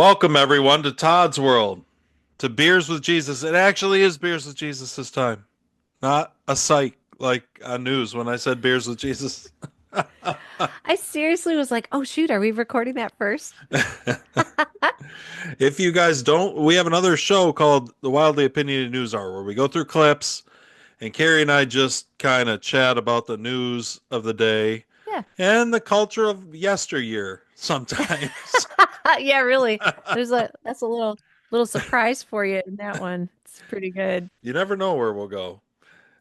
Welcome, everyone, to Todd's World, to Beers with Jesus. It actually is Beers with Jesus this time, not a psych like on news when I said Beers with Jesus. I seriously was like, oh shoot, are we recording that first? If you guys don't, we have another show called the Wildly Opinionated News Hour where we go through clips and Carrie and I just kind of chat about the news of the day Yeah. and the culture of yesteryear sometimes. Yeah, really. That's a little surprise for you in that one. It's pretty good. You never know where we'll go.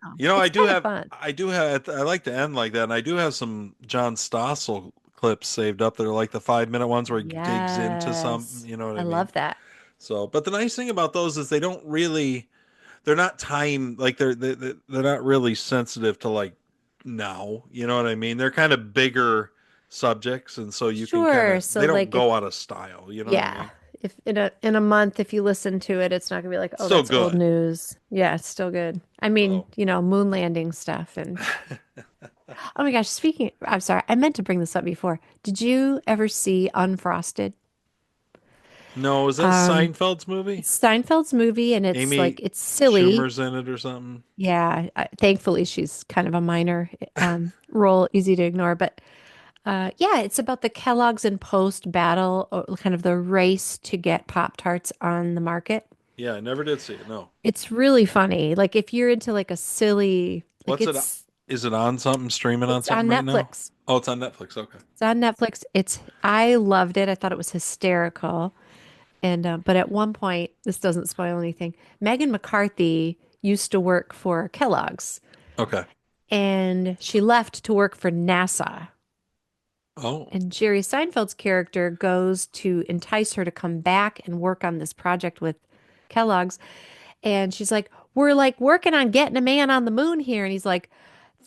Oh, You know, it's kind of fun. I like to end like that, and I do have some John Stossel clips saved up that are like the 5 minute ones where he digs into some, Yes. you know what I I mean? love that. So, but the nice thing about those is they're not time, like they're not really sensitive to like now, you know what I mean? They're kind of bigger subjects, and so you can Sure. they So don't like if go out of style, you know what I yeah, mean? if in a month if you listen to it, it's not gonna be like, oh, Still that's old good. news. Yeah, it's still good. I mean, So, moon landing stuff and oh my gosh, I'm sorry, I meant to bring this up before. Did you ever see Unfrosted? no, is that Um, Seinfeld's movie? It's Steinfeld's movie, and it's like Amy it's silly. Schumer's in it or something? Yeah, thankfully she's kind of a minor role, easy to ignore. But yeah, it's about the Kellogg's and Post battle, or kind of the race to get Pop-Tarts on the market. Yeah, I never did see it. No. It's really funny. Like if you're into like a silly, like What's it? Is it on something? Streaming on it's something on right now? Netflix. Oh, it's on Netflix. Okay. It's on Netflix. I loved it. I thought it was hysterical. And but at one point, this doesn't spoil anything. Megan McCarthy used to work for Kellogg's, Okay. and she left to work for NASA. Oh, And Jerry Seinfeld's character goes to entice her to come back and work on this project with Kellogg's. And she's we're like working on getting a man on the moon here. And he's like,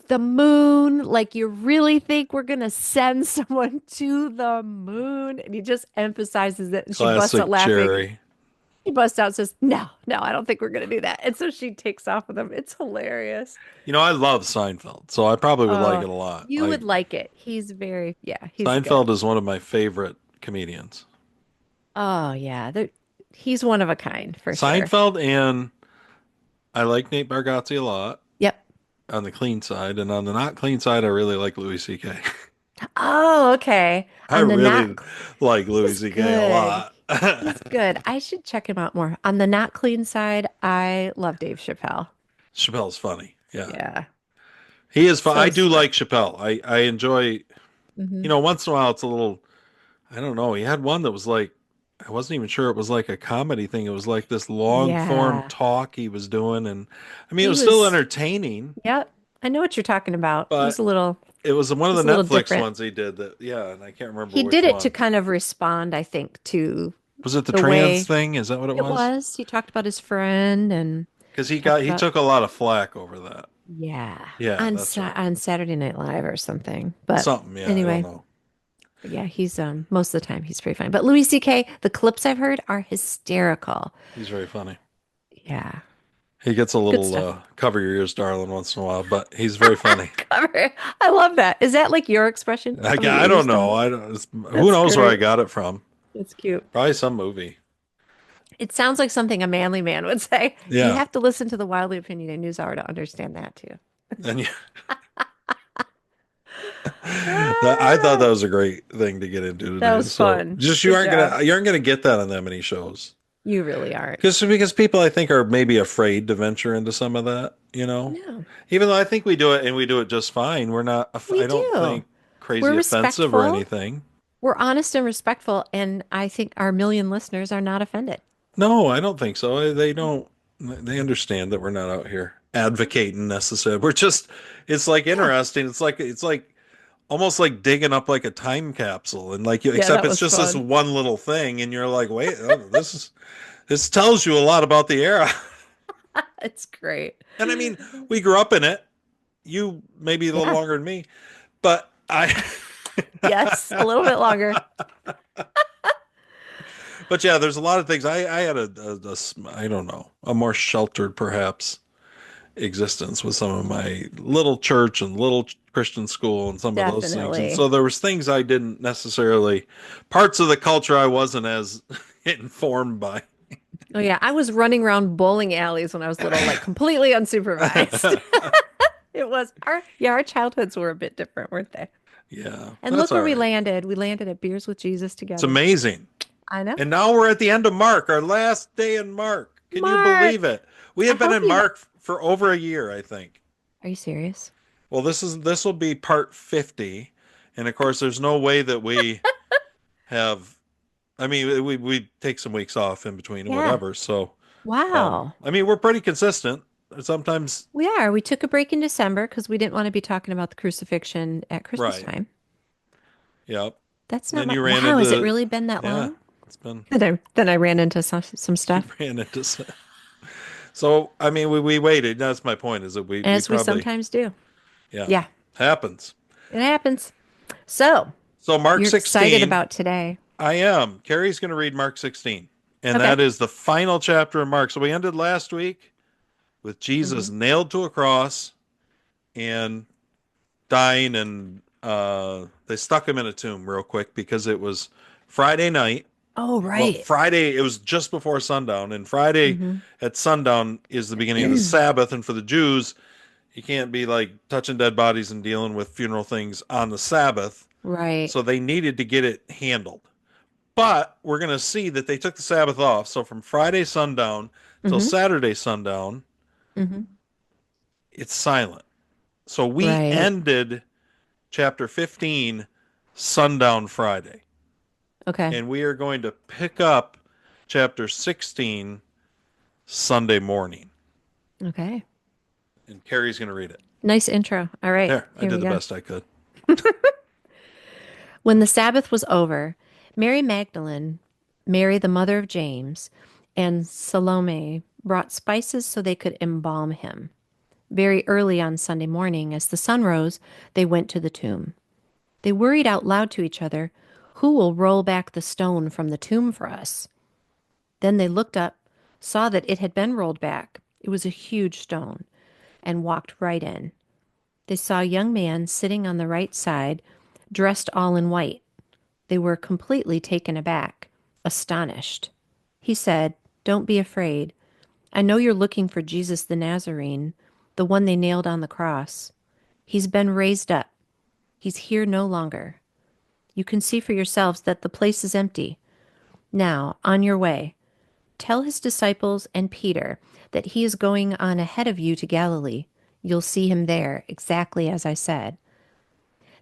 the moon? Like, you really think we're gonna send someone to the moon? And he just emphasizes it. And she busts out classic laughing. Jerry. He busts out and says, no, no, I don't think we're going to do that. And so she takes off with him. It's hilarious. You know, I love Seinfeld, so I probably would like Oh, it a lot. you Like would like it. Yeah, he's Seinfeld good. is one of my favorite comedians. Oh, yeah. He's one of a kind for sure. Seinfeld and I like Nate Bargatze a lot Yep. on the clean side, and on the not clean side, I really like Louis C.K. Oh, okay. I On the not, really like Louis he's C.K. a good. lot. He's good. I should check him out more. On the not clean side, I love Dave Chappelle. Chappelle's funny. Yeah. Yeah. He is fun. So I do smart. like Chappelle. I enjoy, Hmm. once in a while it's a little, I don't know. He had one that was like, I wasn't even sure it was like a comedy thing. It was like this long form Yeah. talk he was doing. And I mean, it He was still was, entertaining, yep. I know what you're talking about. but it was one It of the was a little Netflix different. ones he did that, yeah. And I can't remember He which did it to one. kind of respond, I think, to Was it the the trans way thing? Is that what it it was? was. He talked about his friend and Because talked he about, took a lot of flack over that. yeah, Yeah, that's right. On Saturday Night Live or something. But Something, yeah, I don't anyway, know. yeah, he's most of the time he's pretty fine. But Louis C.K., the clips I've heard are hysterical. He's very funny. Yeah, He gets a good little stuff. cover your ears, darling, once in a while, but he's very funny. Cover. I love that. Is that like your expression? Cover your I don't ears, know. darling. I don't, who That's knows where I great. got it from? That's cute. Probably some movie. It sounds like something a manly man would say. You Yeah. have to listen to the Wildly Opinionated News Hour to understand that too. And yeah, I thought that was a great thing to get into That today. was So fun. just Good job. you aren't gonna get that on that many shows. You really aren't. Because people I think are maybe afraid to venture into some of that, you know. No, Even though I think we do it and we do it just fine. We're not we I don't do. think We're crazy offensive or respectful. anything. We're honest and respectful, and I think our million listeners are not offended. No, I don't think so. They don't. They understand that we're not out here advocating necessarily. We're just. It's like Yeah. interesting. It's like almost like digging up like a time capsule, and like you. Yeah, Except that it's was just this fun. one little thing, and you're like, wait, this tells you a lot about the era. It's great. And I mean, we grew up in it. You maybe a little Yeah. longer than me, but I. Yes, a little bit longer. But yeah, there's a lot of things. I had I don't know, a more sheltered perhaps existence with some of my little church and little Christian school and some of those things. And Definitely. so there was things I didn't necessarily, parts of the culture I wasn't as informed by. Oh yeah, I was running around bowling alleys when I was little, like completely unsupervised. It was our childhoods were a bit different, weren't they? Yeah, And that's look all where we right. landed. We landed at Beers with Jesus It's together. amazing. I know. And now we're at the end of Mark, our last day in Mark. Can you believe Mark, it? We I have been hope in you've. Mark for over a year, I think. Are you serious? Well, this will be part 50, and of course there's no way that we have I mean we take some weeks off in between and Yeah. whatever. So, Wow. I mean we're pretty consistent. Sometimes We are. We took a break in December because we didn't want to be talking about the crucifixion at Christmas right. time. Yep. That's And not then my. you ran Wow, has it into really been that yeah, long? it's been Then I ran into some you stuff, ran into so I mean we waited. That's my point is that we as we probably sometimes do. yeah, Yeah, happens. it happens. So So Mark you're excited 16, about today. I am. Carrie's going to read Mark 16. And Okay. that is the final chapter of Mark. So we ended last week with Jesus Hmm. nailed to a cross and dying, and they stuck him in a tomb real quick because it was Friday night. Oh, Well, right. Friday, it was just before sundown, and Friday Hmm. at sundown is the beginning of the Sabbath. And for the Jews, you can't be like touching dead bodies and dealing with funeral things on the Sabbath. Right. So they needed to get it handled. But we're going to see that they took the Sabbath off. So from Friday sundown till Hmm. Saturday sundown, Hmm. it's silent. So we Right. ended chapter 15 sundown Friday. Okay. And we are going to pick up chapter 16 Sunday morning. Okay. And Carrie's going to read it. Nice intro. All right. There, I Here did we the go. best I could. When the Sabbath was over, Mary Magdalene, Mary the mother of James, and Salome brought spices so they could embalm him. Very early on Sunday morning, as the sun rose, they went to the tomb. They worried out loud to each other, "Who will roll back the stone from the tomb for us?" Then they looked up, saw that it had been rolled back. It was a huge stone, and walked right in. They saw a young man sitting on the right side, dressed all in white. They were completely taken aback, astonished. He said, "Don't be afraid. I know you're looking for Jesus the Nazarene, the one they nailed on the cross. He's been raised up. He's here no longer. You can see for yourselves that the place is empty. Now, on your way, tell his disciples and Peter that he is going on ahead of you to Galilee. You'll see him there, exactly as I said."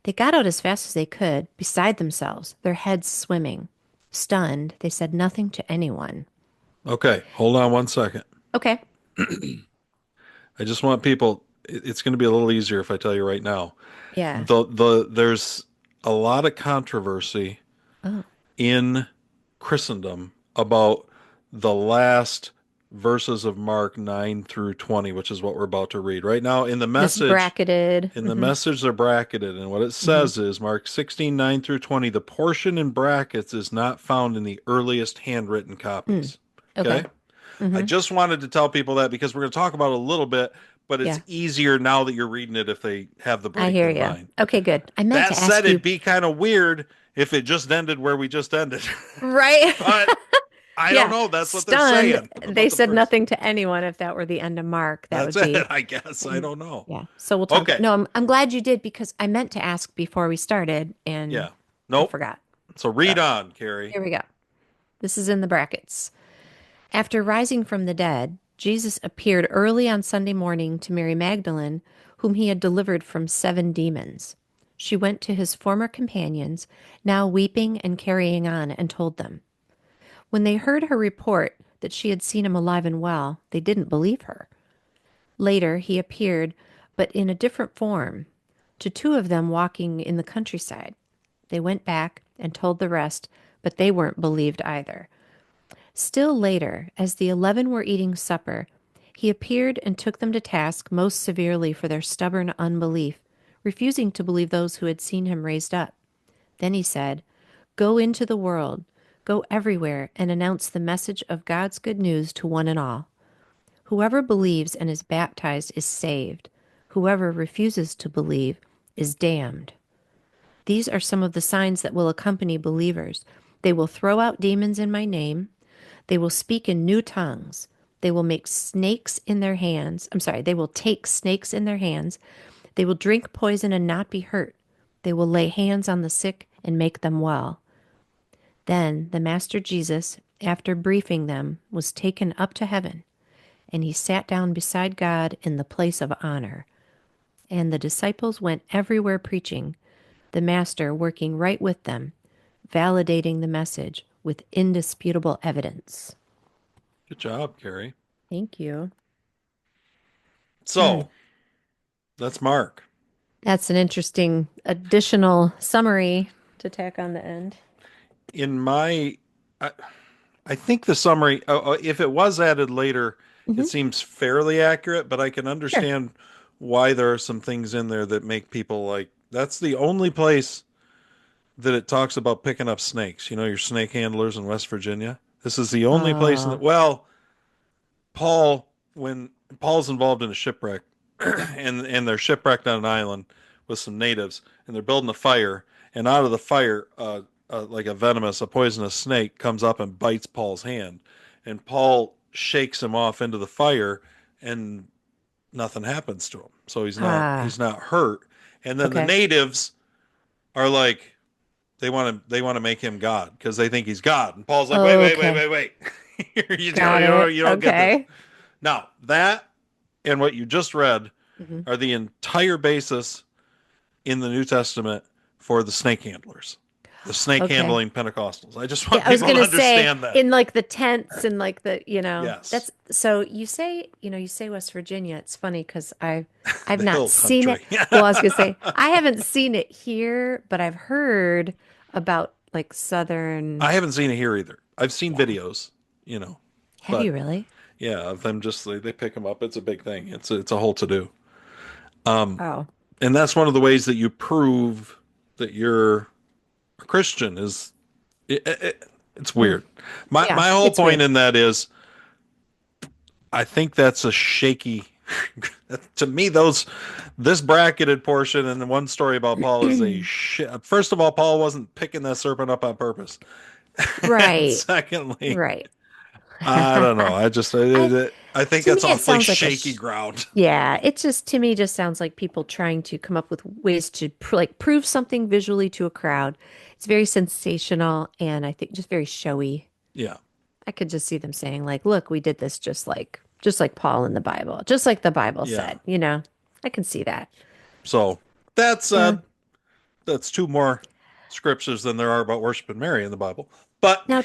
They got out as fast as they could, beside themselves, their heads swimming. Stunned, they said nothing to anyone. Okay, hold on one second. Okay. I just want people, it's going to be a little easier if I tell you right now. Yeah. There's a lot of controversy Oh, in Christendom about the last verses of Mark 9 through 20, which is what we're about to read. Right now this bracketed. in the message they're bracketed, and what it Hmm. says is Mark 16 9 through 20, the portion in brackets is not found in the earliest handwritten Mm. copies. Okay. Okay? I Hmm. just wanted to tell people that because we're going to talk about it a little bit, but it's Yeah, easier now that you're reading it if they have the I break hear in you. mind. Okay, good. I meant That to said, ask it'd you, be kind of weird if it just ended where we just ended. right? But I don't Yeah. know. That's what they're Stunned. saying They about the said first. nothing to anyone. If that were the end of Mark, that That's would it, be. I guess. I And don't know. yeah. So we'll talk about. Okay. No, I'm glad you did because I meant to ask before we started and Yeah. I Nope. forgot. So So read on, Carrie. here we go. This is in the brackets. After rising from the dead, Jesus appeared early on Sunday morning to Mary Magdalene, whom he had delivered from 7 demons. She went to his former companions, now weeping and carrying on, and told them. When they heard her report that she had seen him alive and well, they didn't believe her. Later, he appeared, but in a different form, to 2 of them walking in the countryside. They went back and told the rest, but they weren't believed either. Still later, as the 11 were eating supper, he appeared and took them to task most severely for their stubborn unbelief, refusing to believe those who had seen him raised up. Then he said, "Go into the world, go everywhere, and announce the message of God's good news to one and all. Whoever believes and is baptized is saved. Whoever refuses to believe is damned. These are some of the signs that will accompany believers. They will throw out demons in my name. They will speak in new tongues. They will make snakes in their hands. I'm sorry, they will take snakes in their hands. They will drink poison and not be hurt. They will lay hands on the sick and make them well. Then the Master Jesus, after briefing them, was taken up to heaven, and he sat down beside God in the place of honor. And the disciples went everywhere preaching, the Master working right with them, validating the message with indisputable evidence. Good job, Carrie. Thank you. So that's Mark. That's an interesting additional summary to tack on the end. In my, I, I think the summary, if it was added later, it Hmm. seems fairly accurate, but I can Sure. understand why there are some things in there that make people like, that's the only place that it talks about picking up snakes. You know, your snake handlers in West Virginia. This is the only place in the, Uh, well, Paul, when Paul's involved in a shipwreck, and they're shipwrecked on an island with some natives, and they're building a fire, and out of the fire, like a poisonous snake comes up and bites Paul's hand, and Paul shakes him off into the fire, and nothing happens to him, so ah, he's not hurt. And then the okay. natives are like, they want to make him God because they think he's God, and Paul's like, wait, wait, wait, Okay. wait, wait. Got it. You don't get this. Okay. Now, that and what you just read Hmm. are the entire basis in the New Testament for the snake handlers, the snake Okay. handling Pentecostals. I just Yeah, want I was people to gonna say understand that. in like the tents and like Yes, that's so you say West Virginia. It's funny because I've the not hill seen it. country. Well, I was gonna say I haven't seen it here, but I've heard about like southern. I haven't seen it here either. I've seen Yeah. videos, you know, Have you but really? yeah, of them just they pick them up. It's a big thing. It's a whole to do. Um, Oh. and that's one of the ways that you prove that you're a Christian is it's Mm. weird. My Yeah, my whole it's point weird. in that is I think that's a shaky. To me, this bracketed portion and the one story about Paul is a shit. First of all, Paul wasn't picking that serpent up on purpose, and Right. secondly, Right. I don't know. I I think to me that's it awfully sounds like shaky ground. yeah, it just to me just sounds like people trying to come up with ways to prove something visually to a crowd. It's very sensational and I think just very showy. Yeah. I could just see them saying like, "Look, we did this just like Paul in the Bible, just like the Bible Yeah. said." You know, I can see that. So that Yeah. said, that's two more scriptures than there are about worshiping Mary in the Bible. But Now,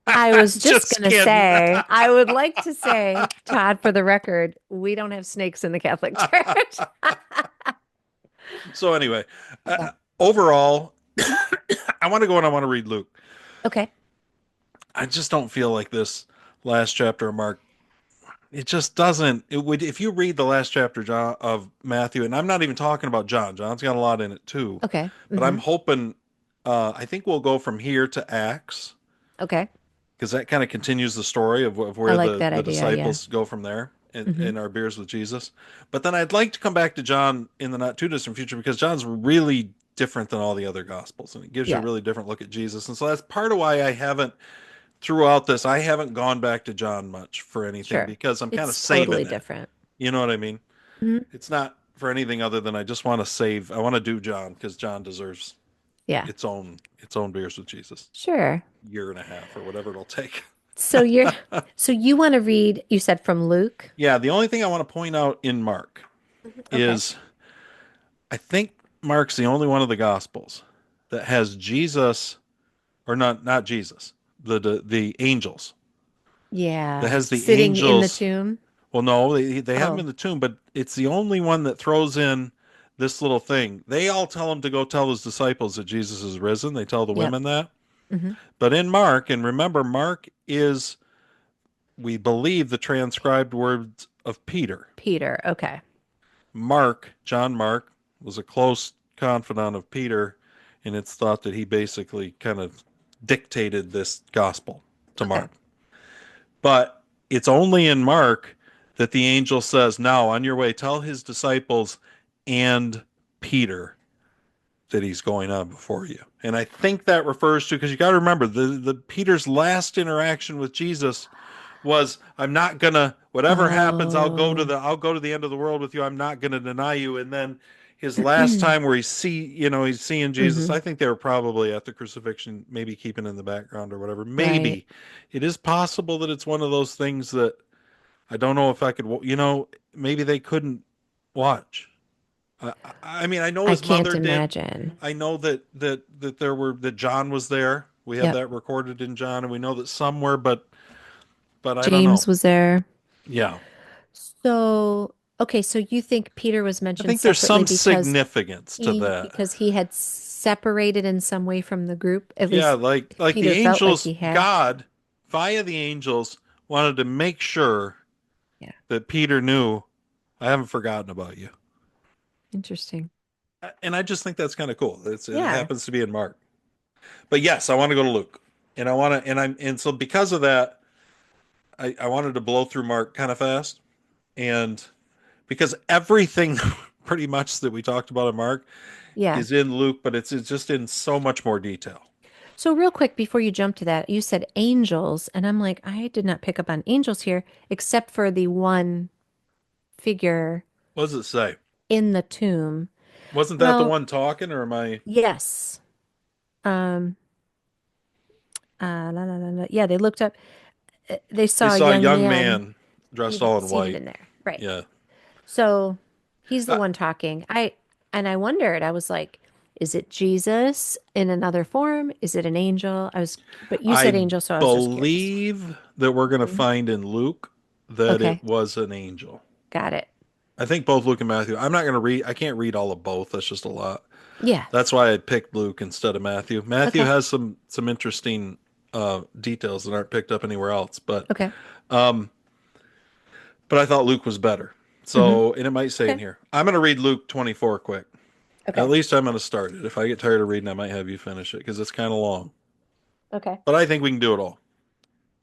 I was just just gonna kidding. say, I would like to say, Todd, for the record, we don't have snakes in the Catholic Church. So anyway, Yeah. overall, I want to go and I want to read Luke. Okay. I just don't feel like this last chapter of Mark. It just doesn't. It would if you read the last chapter, John, of Matthew, and I'm not even talking about John. John's got a lot in it too, Okay. but I'm Hmm. hoping. I think we'll go from here to Acts Okay. because that kind of continues the story of I where like that the idea. Yeah. disciples go from there Hmm. in our beers with Jesus. But then I'd like to come back to John in the not too distant future because John's really different than all the other gospels and it gives you a Yeah. really different look at Jesus. And so that's part of why I haven't throughout this I haven't gone back to John much for anything Sure. because I'm kind of It's totally saving it. different. You know what I mean? Hmm. It's not for anything other than I just want to save. I want to do John because John deserves Yeah. its own beers with Jesus. Sure. Year and a half or whatever it'll take. So you're so you want to read, you said from Luke? Yeah, the only thing I want to point out in Mark Okay. is I think Mark's the only one of the Gospels that has Jesus, or not Jesus, the angels that Yeah. has the Sitting in the angels. tomb. Well, no, they have him Oh. in the tomb, but it's the only one that throws in this little thing. They all tell him to go tell his disciples that Jesus is risen. They tell the Yep. women that. Hmm. But in Mark, and remember, Mark is, we believe, the transcribed words of Peter. Peter. Okay. John Mark, was a close confidant of Peter, and it's thought that he basically kind of dictated this gospel to Okay. Mark. But it's only in Mark that the angel says, now on your way, tell his disciples and Peter that he's going on before you. And I think that refers to, because you got to remember the Peter's last interaction with Jesus was, I'm not gonna, whatever happens, Oh. I'll go to the end of the world with you. I'm not gonna deny you. And then his last time where he's seeing Jesus, Hmm. I think they were probably at the crucifixion, maybe keeping in the background or whatever. Right. Maybe it is possible that it's one of those things that I don't know if I could, maybe they couldn't watch. I mean, I know I his can't mother did. imagine. I know that John was there. We have Yep. that recorded in John, and we know that some were, but I don't know. James was there. Yeah, So, okay, so you think Peter was I mentioned think there's separately some significance to that. because he had separated in some way from the group. At Yeah, least like the Peter felt like angels, he had. God via the angels wanted to make sure Yeah. that Peter knew, I haven't forgotten about you. Interesting. And I just think that's kind of cool. It Yeah. happens to be in Mark. But yes, I want to go to Luke. And I want to, and so because of that, I wanted to blow through Mark kind of fast. And because everything pretty much that we talked about in Mark Yeah. is in Luke, but it's just in so much more detail. So real quick before you jump to that, you said angels, and I'm like, I did not pick up on angels here, except for the one figure What does it say? in the tomb. Wasn't that the Well, one talking, or am I? yes. Um, la, la, la, la. Yeah, they looked up, they They saw a saw a young young man man dressed all seated, in seated white. in there. Right. Yeah. So he's the Uh, one talking. And I wondered, I was like, is it Jesus in another form? Is it an angel? But you said I angel, so I was just curious. believe that we're going to Mhm. find in Luke that it Okay, was an angel. got it. I think both Luke and Matthew. I'm not going to read. I can't read all of both. That's just a lot. Yeah. That's why I picked Luke instead of Matthew. Matthew Okay. has some interesting details that aren't picked up anywhere else, Okay. um, but I thought Luke was better. Hmm. So, and it might say in Okay. here. I'm going to read Luke 24 quick. At Okay. least I'm going to start it. If I get tired of reading, I might have you finish it because it's kind of long. Okay. But I think we can do it all.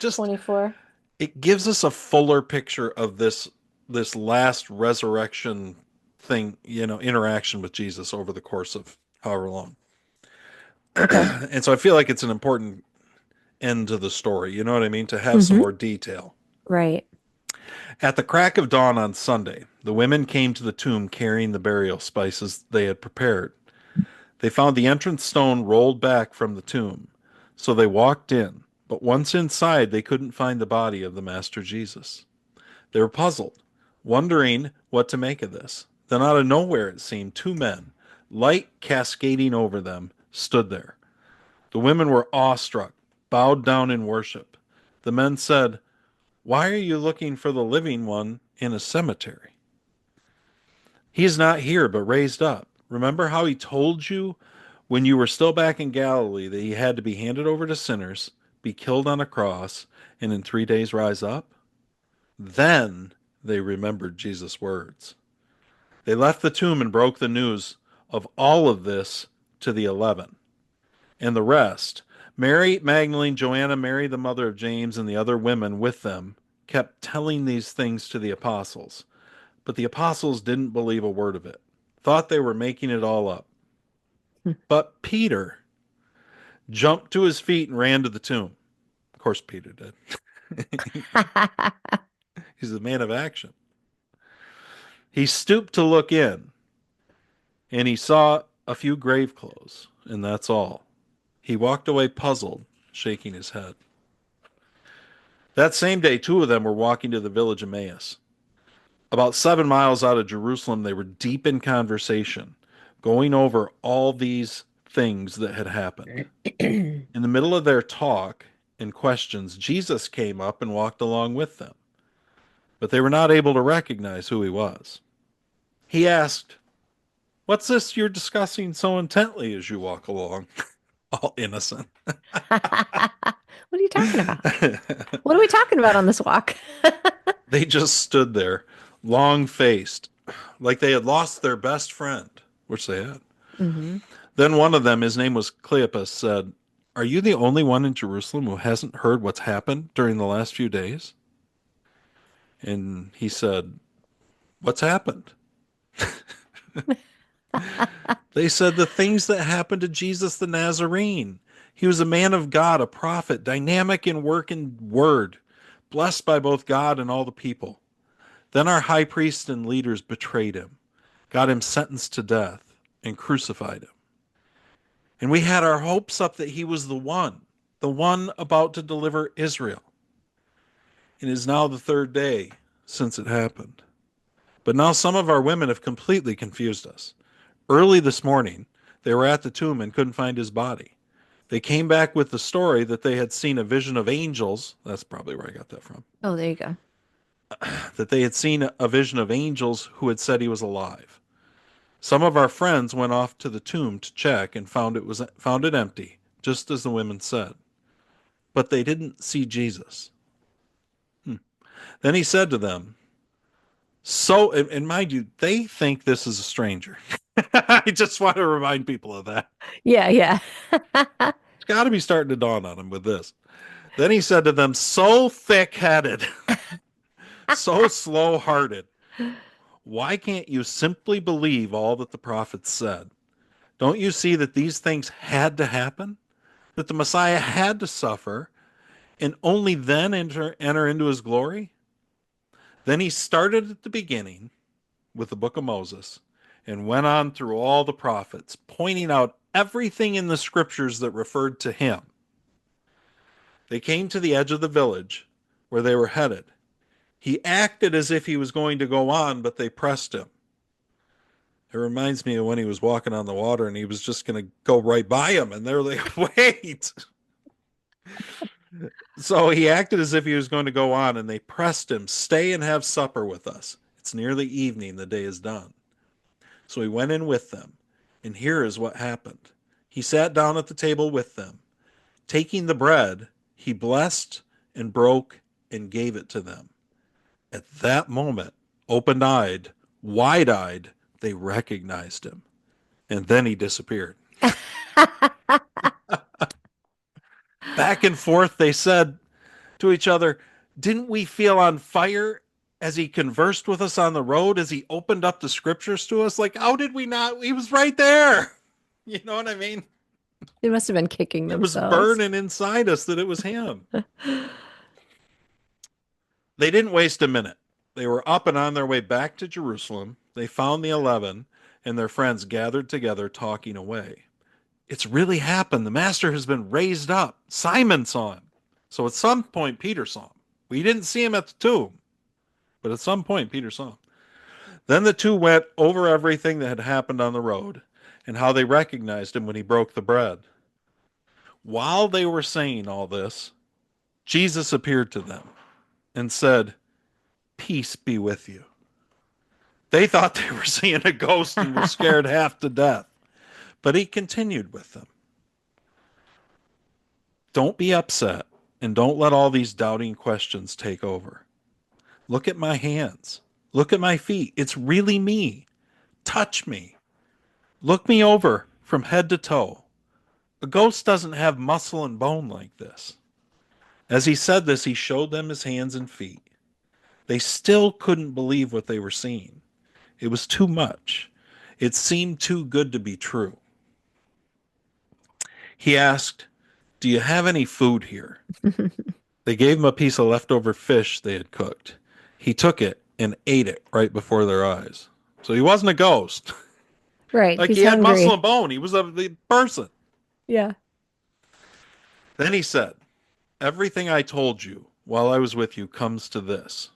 Just 24. it gives us a fuller picture of this last resurrection thing, interaction with Jesus over the course of however long. Okay. And so I feel like it's an important end to the story. You know what I mean? To have some Hmm. more detail. Right. At the crack of dawn on Sunday, the women came to the tomb carrying the burial spices they had prepared. They found the entrance stone rolled back from the tomb. So they walked in, but once inside, they couldn't find the body of the Master Jesus. They were puzzled, wondering what to make of this. Then out of nowhere, it seemed, two men, light cascading over them, stood there. The women were awestruck, bowed down in worship. The men said, "Why are you looking for the living one in a cemetery? He is not here, but raised up. Remember how he told you when you were still back in Galilee that he had to be handed over to sinners, be killed on a cross, and in 3 days rise up?" Then they remembered Jesus' words. They left the tomb and broke the news of all of this to the 11. And the rest, Mary Magdalene, Joanna, Mary, the mother of James, and the other women with them, kept telling these things to the apostles. But the apostles didn't believe a word of it, thought they were making it all up. But Peter jumped to his feet and ran to the tomb. Of course, Peter did. He's a man of action. He stooped to look in, and he saw a few grave clothes, and that's all. He walked away puzzled, shaking his head. That same day, two of them were walking to the village of Emmaus. About 7 miles out of Jerusalem, they were deep in conversation, going over all these things that had happened. In the middle of their talk and questions, Jesus came up and walked along with them, but they were not able to recognize who he was. He asked, "What's this you're discussing so intently as you walk along?" All innocent. What are you talking about? What are we talking about on this walk? They just stood there, long faced, like they had lost their best friend, which they had. Hmm. Then one of them, his name was Cleopas, said, "Are you the only one in Jerusalem who hasn't heard what's happened during the last few days?" And he said, "What's happened?" They said the things that happened to Jesus the Nazarene. He was a man of God, a prophet, dynamic in work and word, blessed by both God and all the people. Then our high priests and leaders betrayed him, got him sentenced to death, and crucified him. And we had our hopes up that he was the one about to deliver Israel. It is now the third day since it happened. But now some of our women have completely confused us. Early this morning, they were at the tomb and couldn't find his body. They came back with the story that they had seen a vision of angels. That's probably where I got that from. Oh, there you go. That they had seen a vision of angels who had said he was alive. Some of our friends went off to the tomb to check and found it empty, just as the women said. But they didn't see Jesus. Then he said to them, so, and mind you, they think this is a stranger. I just want to remind people of that. Yeah, yeah. It's got to be starting to dawn on him with this. Then he said to them, so thick-headed, so slow-hearted, why can't you simply believe all that the prophets said? Don't you see that these things had to happen? That the Messiah had to suffer and only then enter into his glory? Then he started at the beginning with the book of Moses and went on through all the prophets, pointing out everything in the scriptures that referred to him. They came to the edge of the village where they were headed. He acted as if he was going to go on, but they pressed him. It reminds me of when he was walking on the water and he was just going to go right by him, and they're like, wait. So he acted as if he was going to go on, and they pressed him, stay and have supper with us. It's nearly evening, the day is done. So he went in with them, and here is what happened. He sat down at the table with them. Taking the bread, he blessed and broke and gave it to them. At that moment, open-eyed, wide-eyed, they recognized him. And then he disappeared. Back and forth, they said to each other, didn't we feel on fire as he conversed with us on the road, as he opened up the scriptures to us? Like, how did we not? He was right there. You know what I mean? They must have been kicking It was themselves. burning inside us that it was him. They didn't waste a minute. They were up and on their way back to Jerusalem. They found the 11 and their friends gathered together, talking away. It's really happened. The master has been raised up. Simon saw him. So at some point, Peter saw him. We didn't see him at the tomb, but at some point, Peter saw him. Then the two went over everything that had happened on the road and how they recognized him when he broke the bread. While they were saying all this, Jesus appeared to them and said, peace be with you. They thought they were seeing a ghost and were scared half to death. But he continued with them. Don't be upset and don't let all these doubting questions take over. Look at my hands. Look at my feet. It's really me. Touch me. Look me over from head to toe. A ghost doesn't have muscle and bone like this. As he said this, he showed them his hands and feet. They still couldn't believe what they were seeing. It was too much. It seemed too good to be true. He asked, do you have any food here? They gave him a piece of leftover fish they had cooked. He took it and ate it right before their eyes. So he wasn't a ghost. Right. Like He's he had hungry. muscle and bone. He was a person. Yeah. Then he said, everything I told you while I was with you comes to this.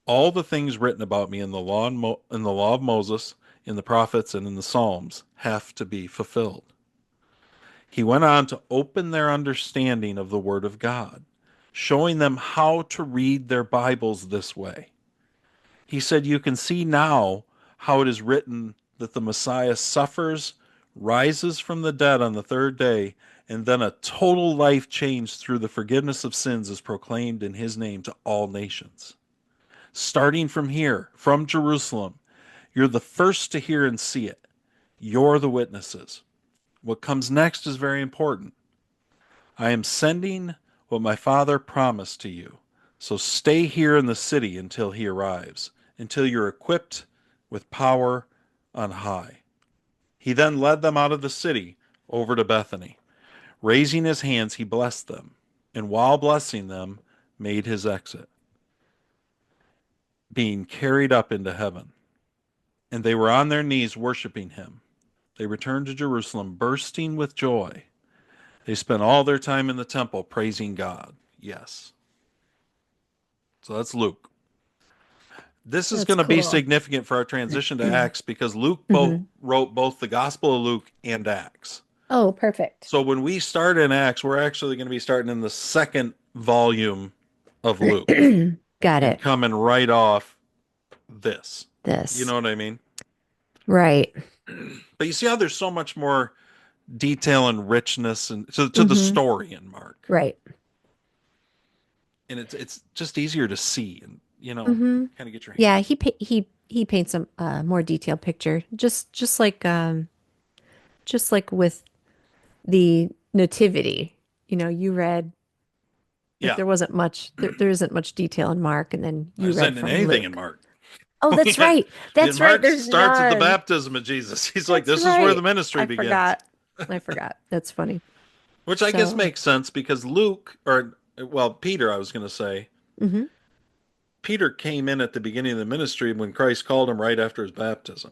All the things written about me in the law of Moses, in the prophets, and in the Psalms have to be fulfilled. He went on to open their understanding of the Word of God, showing them how to read their Bibles this way. He said, you can see now how it is written that the Messiah suffers, rises from the dead on the third day, and then a total life change through the forgiveness of sins is proclaimed in his name to all nations. Starting from here, from Jerusalem, you're the first to hear and see it. You're the witnesses. What comes next is very important. I am sending what my Father promised to you. So stay here in the city until he arrives, until you're equipped with power on high. He then led them out of the city over to Bethany. Raising his hands, he blessed them, and while blessing them, made his exit, being carried up into heaven. And they were on their knees worshiping him. They returned to Jerusalem, bursting with joy. They spent all their time in the temple praising God. Yes. So that's Luke. This is That's going to be cool. significant for our transition to Acts because Luke Hmm. wrote both the Gospel of Luke and Acts. Oh, perfect. So when we start in Acts, we're actually going to be starting in the second volume of Luke Got and it. coming right off this. You This. know what I mean? Right. But you see how there's so much more detail and richness and to the Hmm. story in Mark. Right. And it's just easier to see and Hmm. kind of get your Yeah, hands. he paints a more detailed picture. Just like with the nativity. You know, you read like Yeah. there isn't much detail in Mark, and then I you read isn't in from anything in Luke. Mark. Oh, that's Yeah. right. That's right. Mark There's starts at the none. baptism of Jesus. He's like, That's this is where the right. ministry I begins. forgot. I forgot. That's funny. Which I guess So, makes sense because Luke, or well, Peter, I was going to say, hmm. Peter came in at the beginning of the ministry when Christ called him right after his baptism.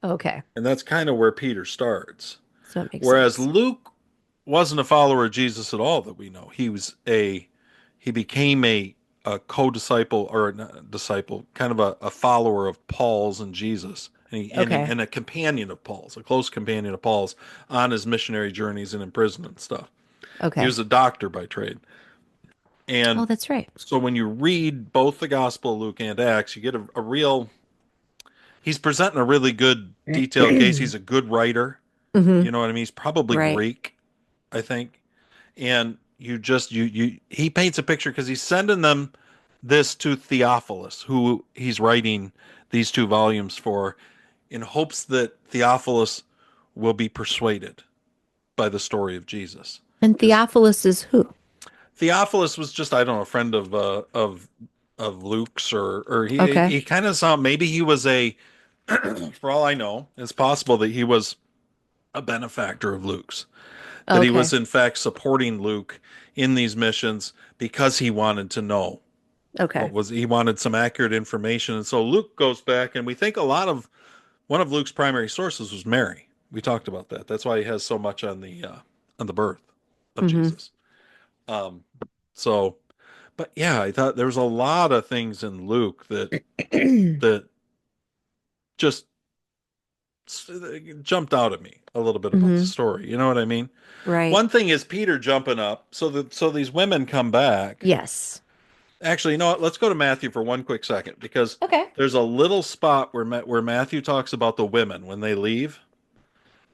Okay. And that's kind of where Peter starts. So it makes Whereas sense. Luke wasn't a follower of Jesus at all that we know. He became a co-disciple or not disciple, kind of a follower of Paul's and Jesus. Okay. And a companion of Paul's, a close companion of Paul's on his missionary journeys and in prison and stuff. He Okay. was a doctor by trade. Oh, And that's right. so when you read both the Gospel of Luke and Acts, you get a real, he's presenting a really good detailed case. He's a good writer. Hmm. You know what I mean? He's probably Right. Greek, I think. And he paints a picture because he's sending them this to Theophilus, who he's writing these two volumes for, in hopes that Theophilus will be persuaded by the story of Jesus. And Because Theophilus is who? Theophilus was just, I don't know, a friend of Luke's, or Okay. he kind of saw, maybe he was a, for all I know, it's possible that he was a benefactor of Luke's, that he was Okay. in fact supporting Luke in these missions because he wanted to know Okay. he wanted some accurate information. And so Luke goes back, and we think a lot of one of Luke's primary sources was Mary. We talked about that. That's why he has so much on the birth of Hmm. Jesus. Um, so, but yeah, I thought there was a lot of things in Luke that just jumped out at me a little bit about the Hmm. story. You know what I mean? Right. One thing is Peter jumping up. So these women come back. Yes. Actually, you know what? Let's go to Matthew for one quick second because Okay. there's a little spot where Matthew talks about the women when they leave,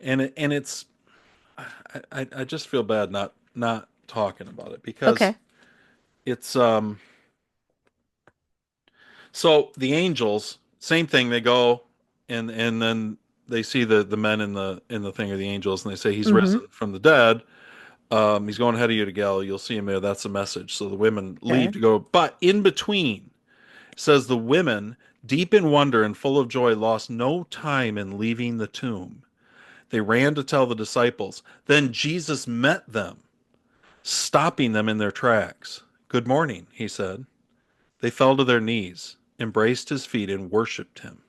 and it's I just feel bad not talking about it because Okay. it's so the angels, same thing. They go and then they see the men in the thing of the angels, and they say he's Hmm. risen from the dead. He's going ahead of you to Galilee. You'll see him there. That's the message. So the women leave Okay. to go, but in between, says the women, deep in wonder and full of joy, lost no time in leaving the tomb. They ran to tell the disciples. Then Jesus met them, stopping them in their tracks. Good morning, he said. They fell to their knees, embraced his feet, and worshiped him.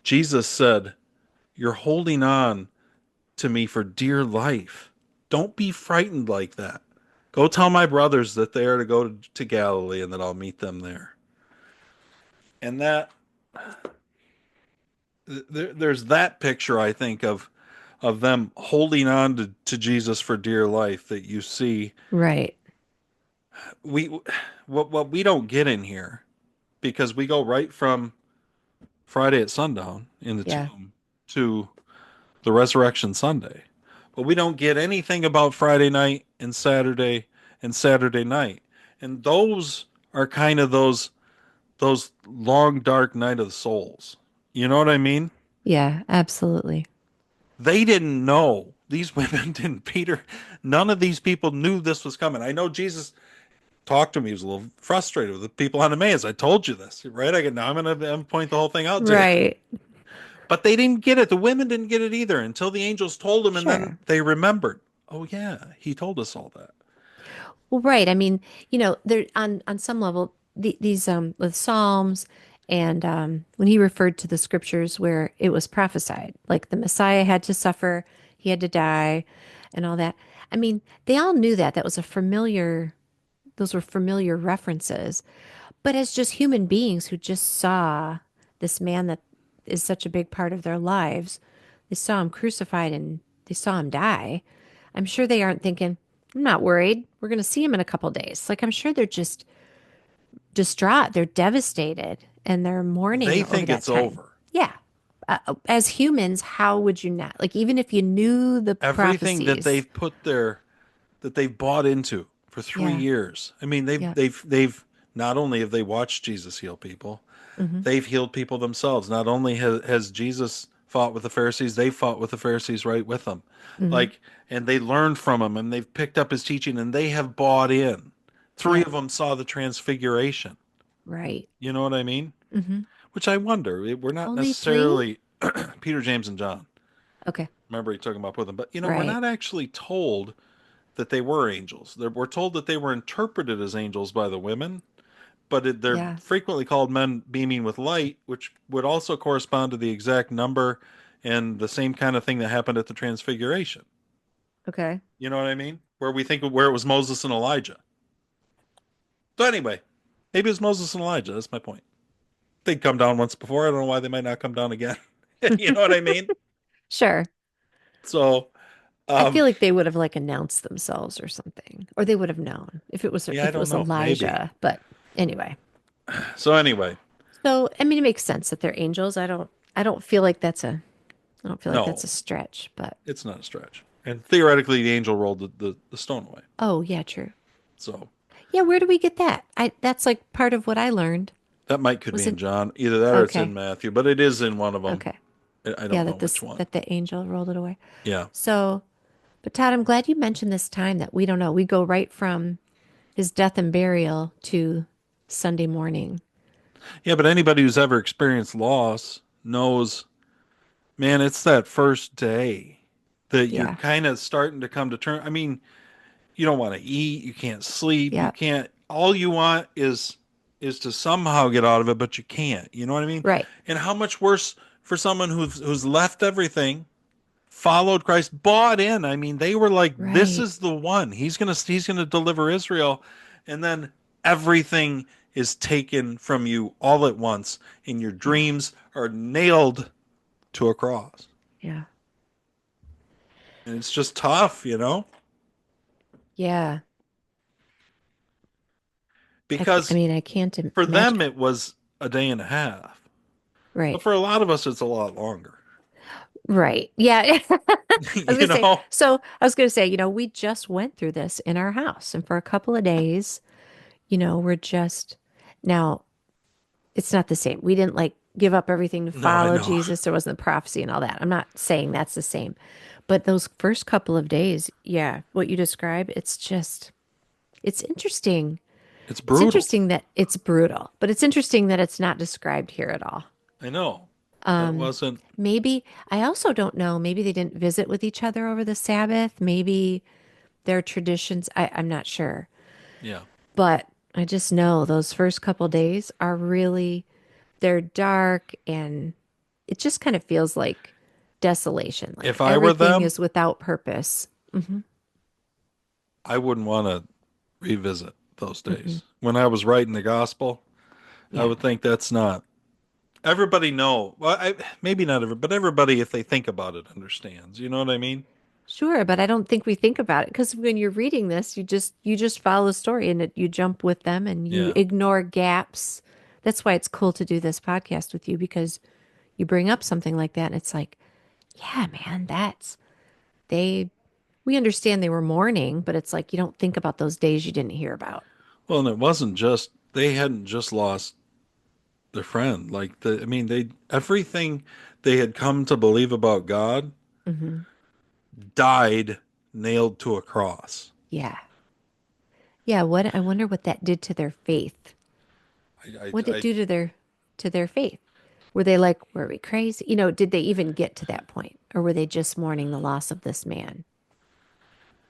Jesus said, You're holding on to me for dear life. Don't be frightened like that. Go tell my brothers that they are to go to Galilee and that I'll meet them there. And there's that picture, I think, of them holding on to Jesus for dear life that you see. Right. We what we don't get in here because we go right from Friday at sundown in the Yeah. tomb to the resurrection Sunday. But we don't get anything about Friday night and Saturday night. And those are kind of those long dark night of the souls. You know what I mean? Yeah, absolutely. They didn't know. These women didn't. Peter, none of these people knew this was coming. I know Jesus talked to me. He was a little frustrated with the people on Emmaus. I told you this, right? Now I'm going to point the whole thing out to you. Right. But they didn't get it. The women didn't get it either until the angels told them, and then Sure. they remembered. Oh yeah, he told us all that. Well, right. I mean, there on some level, these with Psalms and when he referred to the scriptures where it was prophesied, like the Messiah had to suffer, he had to die, and all that. I mean, they all knew that. That was a familiar, those were familiar references. But as just human beings who just saw this man that is such a big part of their lives, they saw him crucified and they saw him die. I'm sure they aren't thinking, I'm not worried. We're going to see him in a couple days. Like, I'm sure they're just distraught. They're devastated and they're mourning They over think that it's time. over. Yeah. As humans, how would you not? Like, even if you knew the Everything that prophecies. they've put their that they've bought into for three Yeah. years. I mean, they've Yeah. they've they've not only have they watched Jesus heal people, Hmm. they've healed people themselves. Not only has Jesus fought with the Pharisees, they fought with the Pharisees right with them. Hmm. Like, and they learned from him and they've picked up his teaching and they have bought in. Three Yeah. of them saw the transfiguration. Right. You know what I mean? Hmm. Which I wonder, we're not Only three? necessarily Peter, James, and John. Okay. Remember, he took them up with him. But, we're Right. not actually told that they were angels. We're told that they were interpreted as angels by the women, but they're Yeah. frequently called men beaming with light, which would also correspond to the exact number and the same kind of thing that happened at the Transfiguration. Okay. You know what I mean? Where we think of where it was Moses and Elijah. So anyway, maybe it was Moses and Elijah. That's my point. They'd come down once before. I don't know why they might not come down again. You know what I mean? Sure. So, I um, feel like they would have like announced themselves or something, or they would have known yeah, I if it don't was know. Maybe. Elijah. But anyway, So anyway, so I mean, it makes sense that they're angels. I don't feel like I don't feel like that's a no, stretch. But it's not a stretch. And theoretically, the angel rolled the stone away. oh yeah, true. So Yeah, where do we get that? That's like part of what I learned. that might could be Was in it John. Either that or it's in okay? Matthew, but it is in one of them. Okay. I Yeah, don't know which one. that the angel rolled it away. Yeah. So, but Todd, I'm glad you mentioned this time that we don't know. We go right from his death and burial to Sunday morning. Yeah, but anybody who's ever experienced loss knows, man, it's that first day that you're Yeah. kind of starting to come to terms. I mean, you don't want to eat, you can't sleep, you Yeah. can't all you want is to somehow get out of it, but you can't. You know what I mean? Right. And how much worse for someone who's left everything, followed Christ, bought in. I mean, they were like, this Right. is the one. He's gonna deliver Israel, and then everything is taken from you all at once, and your Yeah. dreams are nailed to a cross. Yeah. And it's just tough, Yeah. I because mean, I can't for them imagine. it was a day and a half, but Right. for a lot of us it's a lot longer. Right. Yeah. I was you gonna say, know? so I was gonna say, we just went through this in our house, and for a couple of days, we're just now it's not the same. We didn't like give up everything to No, I follow know. Jesus. There wasn't the prophecy and all that. I'm not saying that's the same. But those first couple of days, yeah, what you describe, it's interesting. It's It's brutal. interesting that it's brutal, but it's interesting that it's not described here at all. I know. That wasn't. Maybe, I also don't know, maybe they didn't visit with each other over the Sabbath. Maybe their traditions, I'm not sure. Yeah. But I just know those first couple days are really, they're dark and it just kind of feels like desolation. Like If I were everything them, is without purpose. Hmm. I wouldn't want to revisit those Hmm. days. When I was writing the gospel, I Yeah. would think that's not. Everybody know. Well, maybe not every, but everybody, if they think about it, understands. You know what I mean? Sure, but I don't think we think about it because when you're reading this, you just follow the story and you jump with them and you Yeah. ignore gaps. That's why it's cool to do this podcast with you because you bring up something like that and it's like, yeah, man, they we understand they were mourning, but it's like you don't think about those days you didn't hear about. Well, and it wasn't just they hadn't just lost their friend. Like I mean, they everything they had come to believe about God Hmm. died nailed to a cross. Yeah. Yeah, I wonder what that did to their faith. I, What did it I, do to their faith? Were they like, were we crazy? Did they even get to that point? Or were they just mourning the loss of this man?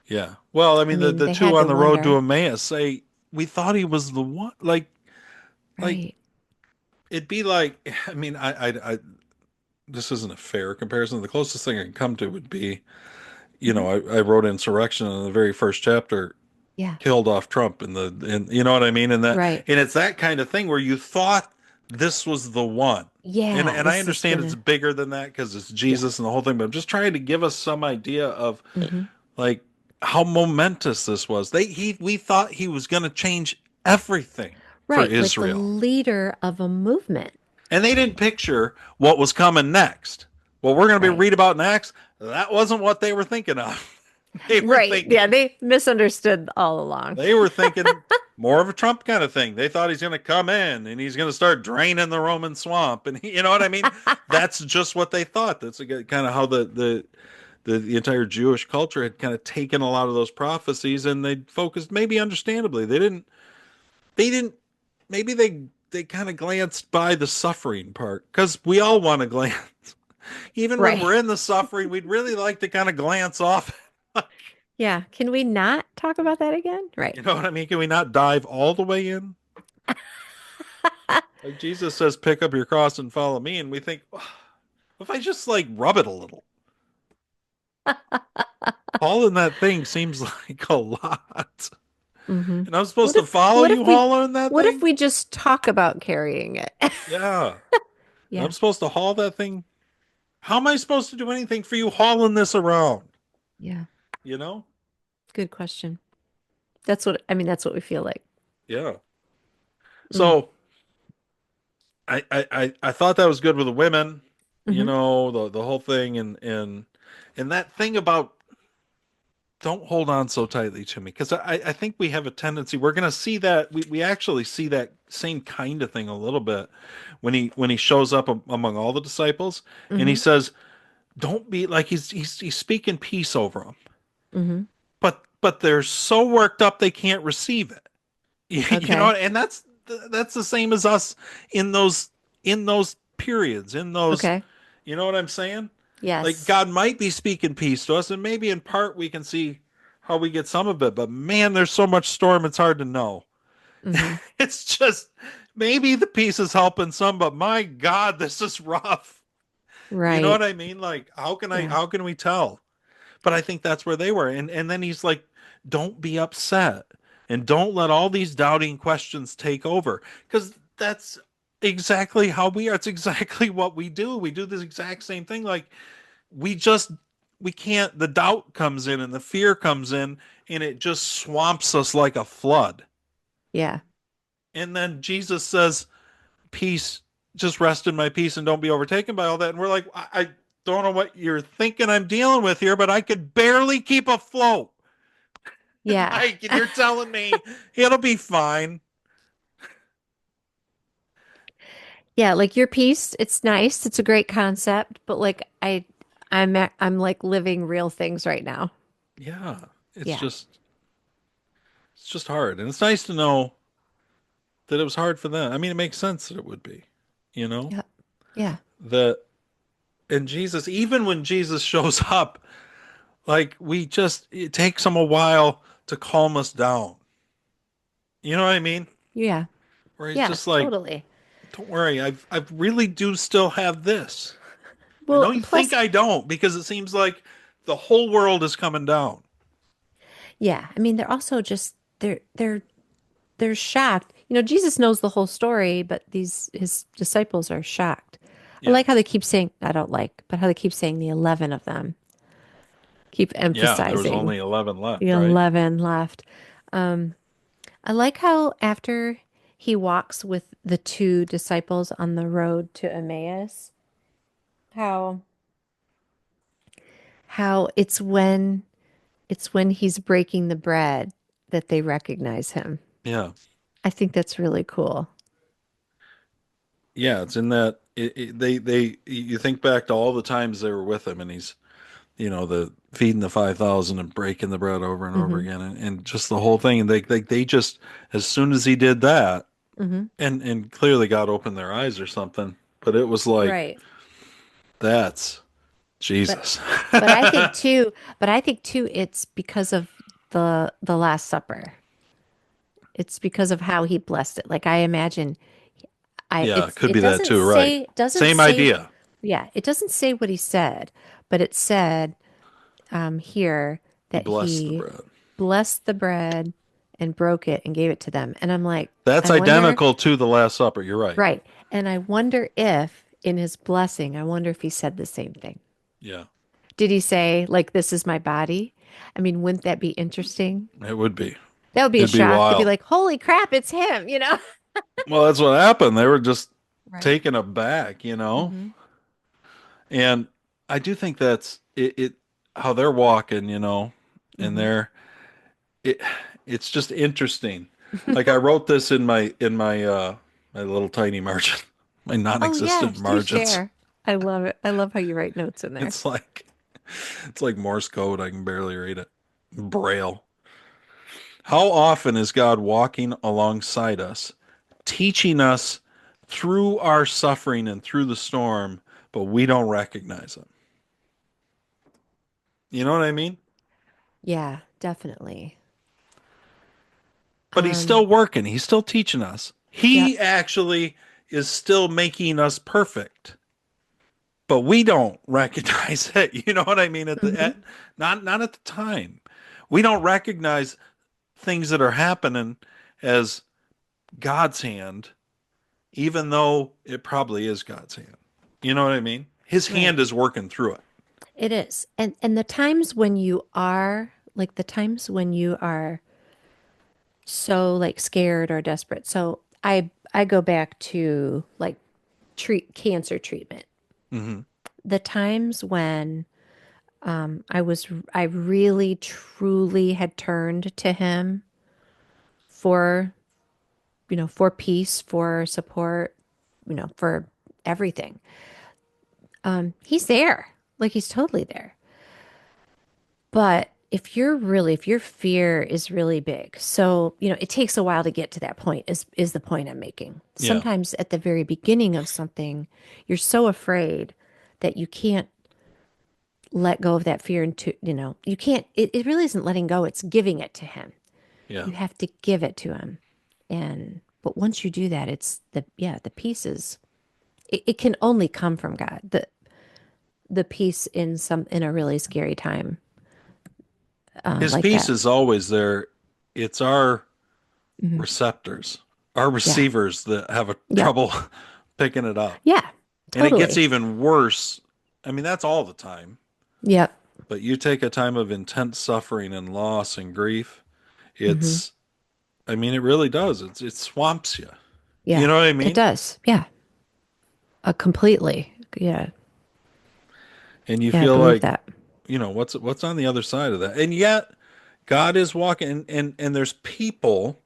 Yeah. Well, I I mean, mean, the they two had to on the road to wonder. Emmaus say we thought he was the one. Like Right. it'd be like, I mean, this isn't a fair comparison. The closest thing I can come to would be, Hmm. I wrote Insurrection in the very first chapter, Yeah. killed off Trump and you know what I mean? Right. And it's that kind of thing where you thought this was the one. Yeah. And I This is understand it's gonna, bigger than that because it's yeah. Jesus and the whole thing, but I'm just trying to give us some idea of Hmm. like how momentous this was. We thought he was going to change everything for Right. Like the Israel. leader of a movement. And they didn't picture what was coming next. What we're going to be Right. read about next, that wasn't what they were thinking of. They were Right. Yeah. thinking They misunderstood all along. they were thinking more of a Trump kind of thing. They thought he's going to come in and he's going to start draining the Roman swamp, and you know what I mean. That's just what they thought. That's kind of how the entire Jewish culture had kind of taken a lot of those prophecies, and they focused, maybe understandably. They didn't maybe they kind of glanced by the suffering part because we all want to glance. Even when Right. we're in the suffering, we'd really like to kind of glance off. Yeah. Can we not talk about that again? Right. You know what I mean? Can we not dive all the way in? Like Jesus says, pick up your cross and follow me. And we think, "Oh, if I just like rub it a little, hauling that thing seems like a lot. Hmm. And I'm supposed to follow What if you we, hauling that what if thing? we just talk about carrying it? Yeah. And I'm Yeah. supposed to haul that thing. How am I supposed to do anything for you hauling this around? Yeah. You know? Good question. That's what we feel like. Yeah. Mm. So I thought that was good with the women, Hmm. the whole thing and that thing about don't hold on so tightly to me because I think we have a tendency we're going to see that we actually see that same kind of thing a little bit when he shows up among all the disciples and he Hmm. says don't be like he's speaking peace over them Hmm. but they're so worked up they can't receive it. You know, Okay. and that's the same as us in those periods, in those, Okay. you know what I'm saying? Like Yes. God might be speaking peace to us, and maybe in part we can see how we get some of it, but man, there's so much storm, it's hard to know. Hmm. It's just maybe the peace is helping some, but my God, this is rough. You know Right. what I mean? Like, Yeah. how can we tell? But I think that's where they were. And then he's like, don't be upset and don't let all these doubting questions take over. Because that's exactly how we are. It's exactly what we do. We do this exact same thing. Like we just we can't the doubt comes in and the fear comes in and it just swamps us like a flood. Yeah. And then Jesus says, peace, just rest in my peace and don't be overtaken by all that. And we're like, I don't know what you're thinking I'm dealing with here, but I could barely keep afloat. Yeah. Like, and you're telling me it'll be fine. Yeah, like your piece, it's nice. It's a great concept, but like I'm like living real things right now. Yeah, it's Yeah. just it's just hard, and it's nice to know that it was hard for them. I mean, it makes sense that it would be, you know, Yeah. Yeah. that and Jesus, even when Jesus shows up, like it takes him a while to calm us down. You know what I mean? Yeah. Where he's Yeah, just like, totally. don't worry, I really do still have this. I know Well, you think plus, I don't because it seems like the whole world is coming down. yeah, I mean, they're also just they're shocked. Jesus knows the whole story, but these his disciples are shocked. I Yeah. like how they keep saying, I don't like, but how they keep saying the 11 of them, keep Yeah, there was emphasizing only 11 the left, right? 11 left. Um, I like how after he walks with the two disciples on the road to Emmaus, how how it's when he's breaking the bread that they recognize him. Yeah. I think that's really cool. Yeah, it's in that they you think back to all the times they were with him and he's, the feeding the 5,000 and breaking the bread over and over Hmm. again and just the whole thing and they just as soon as he did that Hmm. and clearly God opened their eyes or something. but it was like, Right. that's But Jesus. but I think too, it's because of the Last Supper. It's because of how he blessed it. Like I imagine Yeah, it could it be that too, right? doesn't Same say idea. yeah, it doesn't say what he said, but it said here He that blessed the he bread. blessed the bread and broke it and gave it to them. And I'm like, That's I wonder, identical to the Last Supper. You're right. right. And I wonder if in his blessing, I wonder if he said the same thing. Yeah, Did he say, like, this is my body? I mean, wouldn't that be interesting? it would be. That would be a It'd be shock to be wild. like, holy crap, it's him, you know? Well, that's what happened. They were just Right. taken aback, you know? Mm-hmm. And I do think that's it how they're walking, you know, and Mm-hmm. it it's just interesting. Like I wrote this in my my little tiny margin, my Oh, yeah, non-existent do margins. share. I love it. I love how you write notes in there. It's like it's like Morse code. I can barely read it. Braille. How often is God walking alongside us, teaching us through our suffering and through the storm, but we don't recognize it? You know what I mean? Yeah, definitely. But he's still Um, working. He's still teaching us. yep. He actually is still making us perfect, but we don't recognize it. You know what I mean? Hmm. Not at the time. We don't recognize things that are happening as God's hand, even though it probably is God's hand. You know what I mean? His Right. hand is working through it. It is. And the times when you are like the times when you are so like scared or desperate. So I go back to like treat cancer treatment. Hmm. The times when I really truly had turned to him for, for peace, for support, for everything. He's there. Like he's totally there. But if your fear is really big, so, it takes a while to get to that point is the point I'm making. Yeah. Sometimes at the very beginning of something, you're so afraid that you can't let go of that fear and you can't, it really isn't letting go, it's giving it to him. Yeah. You have to give it to him. But once you do that, it's the pieces. It can only come from God. The peace in a really scary time His like peace that. is always there. It's our Hmm. receptors, our Yeah. receivers that have a Yep. trouble picking it up. Yeah. And it gets Totally. even worse. I mean, that's all the time. Yep. But you take a time of intense suffering and loss and grief, Hmm. it's, I mean, it really does. It swamps you. You Yeah. know what I It mean? does. Yeah. Completely. Yeah. And you Yeah. I feel believe like, that. what's on the other side of that? And yet God is walking and there's people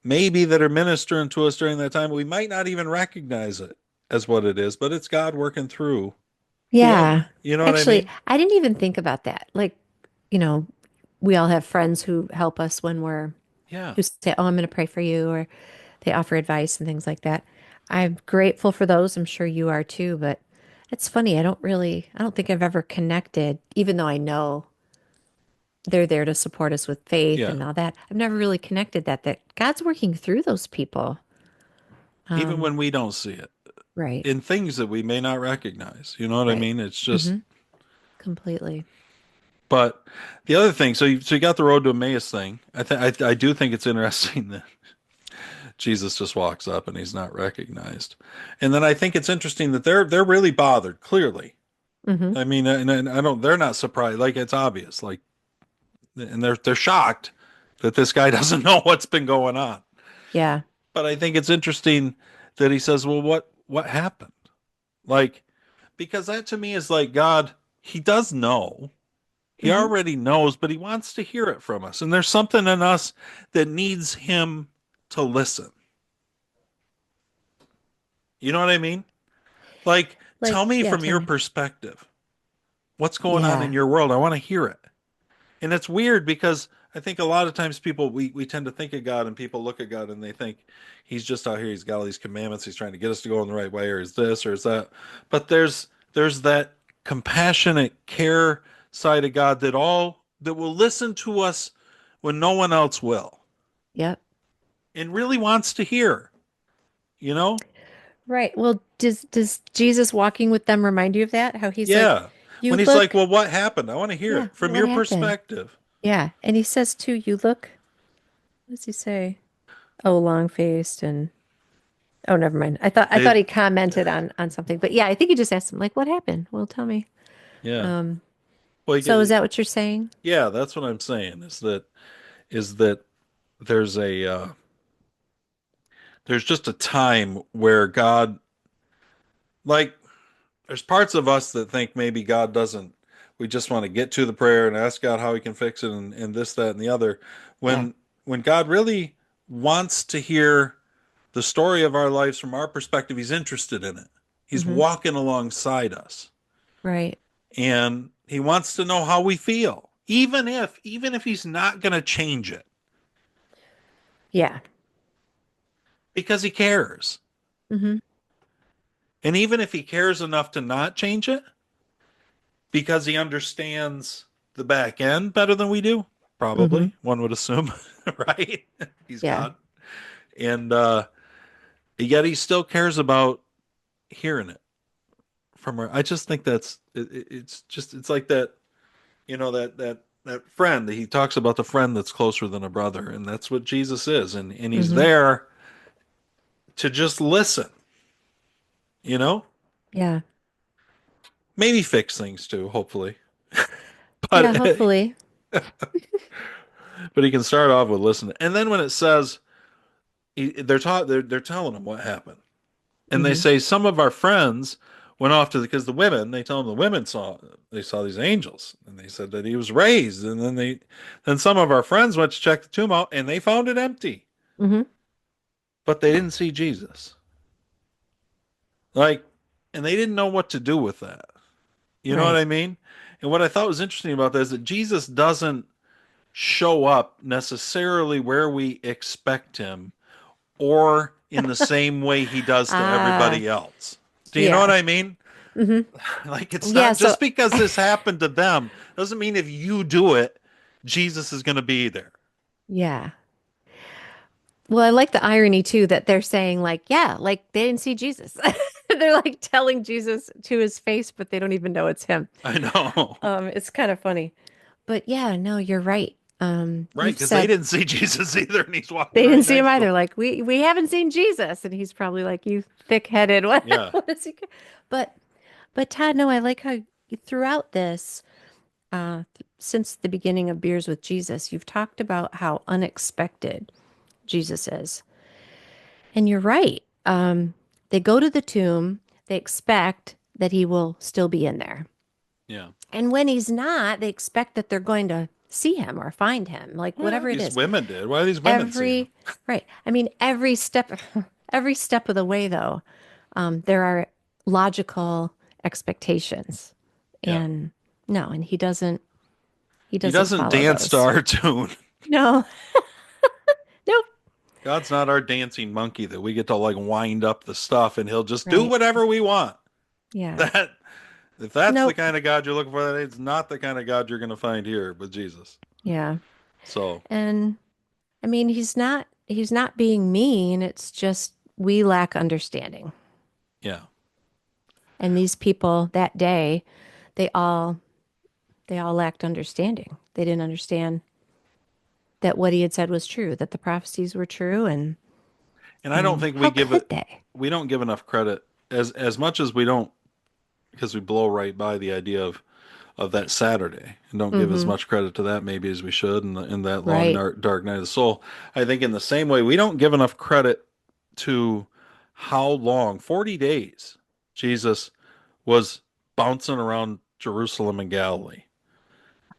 maybe that are ministering to us during that time. We might not even recognize it as what it is, but it's God working through him. Yeah. You know what I Actually, mean? I didn't even think about that. Like, you know, we all have friends who help us when Yeah. who say, "Oh, I'm going to pray for you," or they offer advice and things like that. I'm grateful for those. I'm sure you are too, but it's funny. I don't think I've ever connected, even though I know they're there to support us with faith Yeah. and all that. I've never really connected that God's working through those people. Even Um, when we don't see it right. in things that we may not recognize. You know what I Right. mean? It's just, Hmm. Completely. but the other thing, so you got the road to Emmaus thing. I do think it's interesting that Jesus just walks up and he's not recognized. And then I think it's interesting that they're really bothered, clearly. Hmm. I mean, and I don't, they're not surprised. Like it's obvious. Like, and they're shocked that this guy doesn't know what's been going on. Yeah. But I think it's interesting that he says, "Well, what happened?" Like, because that to me is like God. He does know. He Hmm. already knows, but he wants to hear it from us. And there's something in us that needs him to listen. You know what I mean? Like, Like, tell me yeah, from tell your me. perspective what's going on in Yeah. your world. I want to hear it. And it's weird because I think a lot of times people we tend to think of God, and people look at God and they think he's just out here, he's got all these commandments, he's trying to get us to go in the right way, or is this or is that. But there's that compassionate care side of God that will listen to us when no one else will, Yep. and really wants to hear, you know? Right. Well, does Jesus walking with them remind you of that? How he's like, Yeah. you When he's like, look, "Well, what happened? I want to hear yeah, it from what your happened? perspective." Yeah. And he says too, you look, what does he say? Oh, long faced and oh, never mind. I thought They he commented on something, but yeah, I think he just asked him like, what happened? Well, tell me. yeah. Um, Well, so is that what you're saying? yeah, that's what I'm saying is that there's a there's just a time where God, like, there's parts of us that think maybe God doesn't, we just want to get to the prayer and ask God how he can fix it, and this, that, and the other. Yeah. When God really wants to hear the story of our lives from our perspective, he's interested in it. He's Hmm. walking alongside us, Right. and he wants to know how we feel, even if he's not going to change it, Yeah. because he cares. Hmm. And even if he cares enough to not change it, because he understands the back end better than we do, Hmm. probably, one would assume, right? He's Yeah. God. And yet he still cares about hearing it from her. I just think it's like that, that friend that he talks about, the friend that's closer than a brother, and that's what Jesus is. And he's Hmm. there to just listen, you know? Yeah. Maybe fix things too, hopefully. Yeah. But Hopefully. but he can start off with listening. And then when it says they're telling him what happened, and they Hmm. say some of our friends went off to because the women, they tell them the women saw these angels, and they said that he was raised, and then some of our friends went to check the tomb out and they found it empty, Hmm. but they didn't see Jesus. Like, and they didn't know what to do with that. You know what Right. I mean? And what I thought was interesting about that is that Jesus doesn't show up necessarily where we expect him, or in the same way he does to Ah, everybody else. Do you know what yeah. I mean? Hmm. Like, it's Yeah. not So, just because this happened to them doesn't mean if you do it, Jesus is going to be there. yeah. Well, I like the irony too that they're saying like, yeah, like they didn't see Jesus. They're like telling Jesus to his face, but they don't even know it's him. I know. It's kind of funny. But yeah, no, you're right. Right, You've because they said didn't see Jesus either, and he's walking they didn't right see him next to him. either. Like we haven't seen Jesus, and he's probably like, you thick-headed. What Yeah. what is he? But but Todd, no, I like how throughout this, since the beginning of Beers with Jesus, you've talked about how unexpected Jesus is. And you're right. They go to the tomb, they expect that he will still be in there. Yeah. And when he's not, they expect that they're going to see him or find him, like Well, whatever it these is. women did. Why are these women seeing him? Every, right. I mean, every step of the way, though, there are logical expectations. Yeah. And no, and he He doesn't doesn't follow dance to those. our tune. No, nope. God's not our dancing monkey that we get to like wind up the stuff and he'll just do Right. whatever we want. Yeah. That If that's the Nope. kind of God you're looking for, it's not the kind of God you're going to find here with Jesus. Yeah. So, And I mean, he's not being mean. It's just we lack understanding. yeah. And these people that day, they all they all lacked understanding. They didn't understand that what he had said was true, that the prophecies were true, And I don't and think how could they? we don't give enough credit, as much as we don't, because we blow right by the idea of that Saturday and don't give as Mm-hmm. much credit to that maybe as we should in that long Right. dark night of the soul. I think in the same way we don't give enough credit to how long, 40 days, Jesus was bouncing around Jerusalem and Galilee.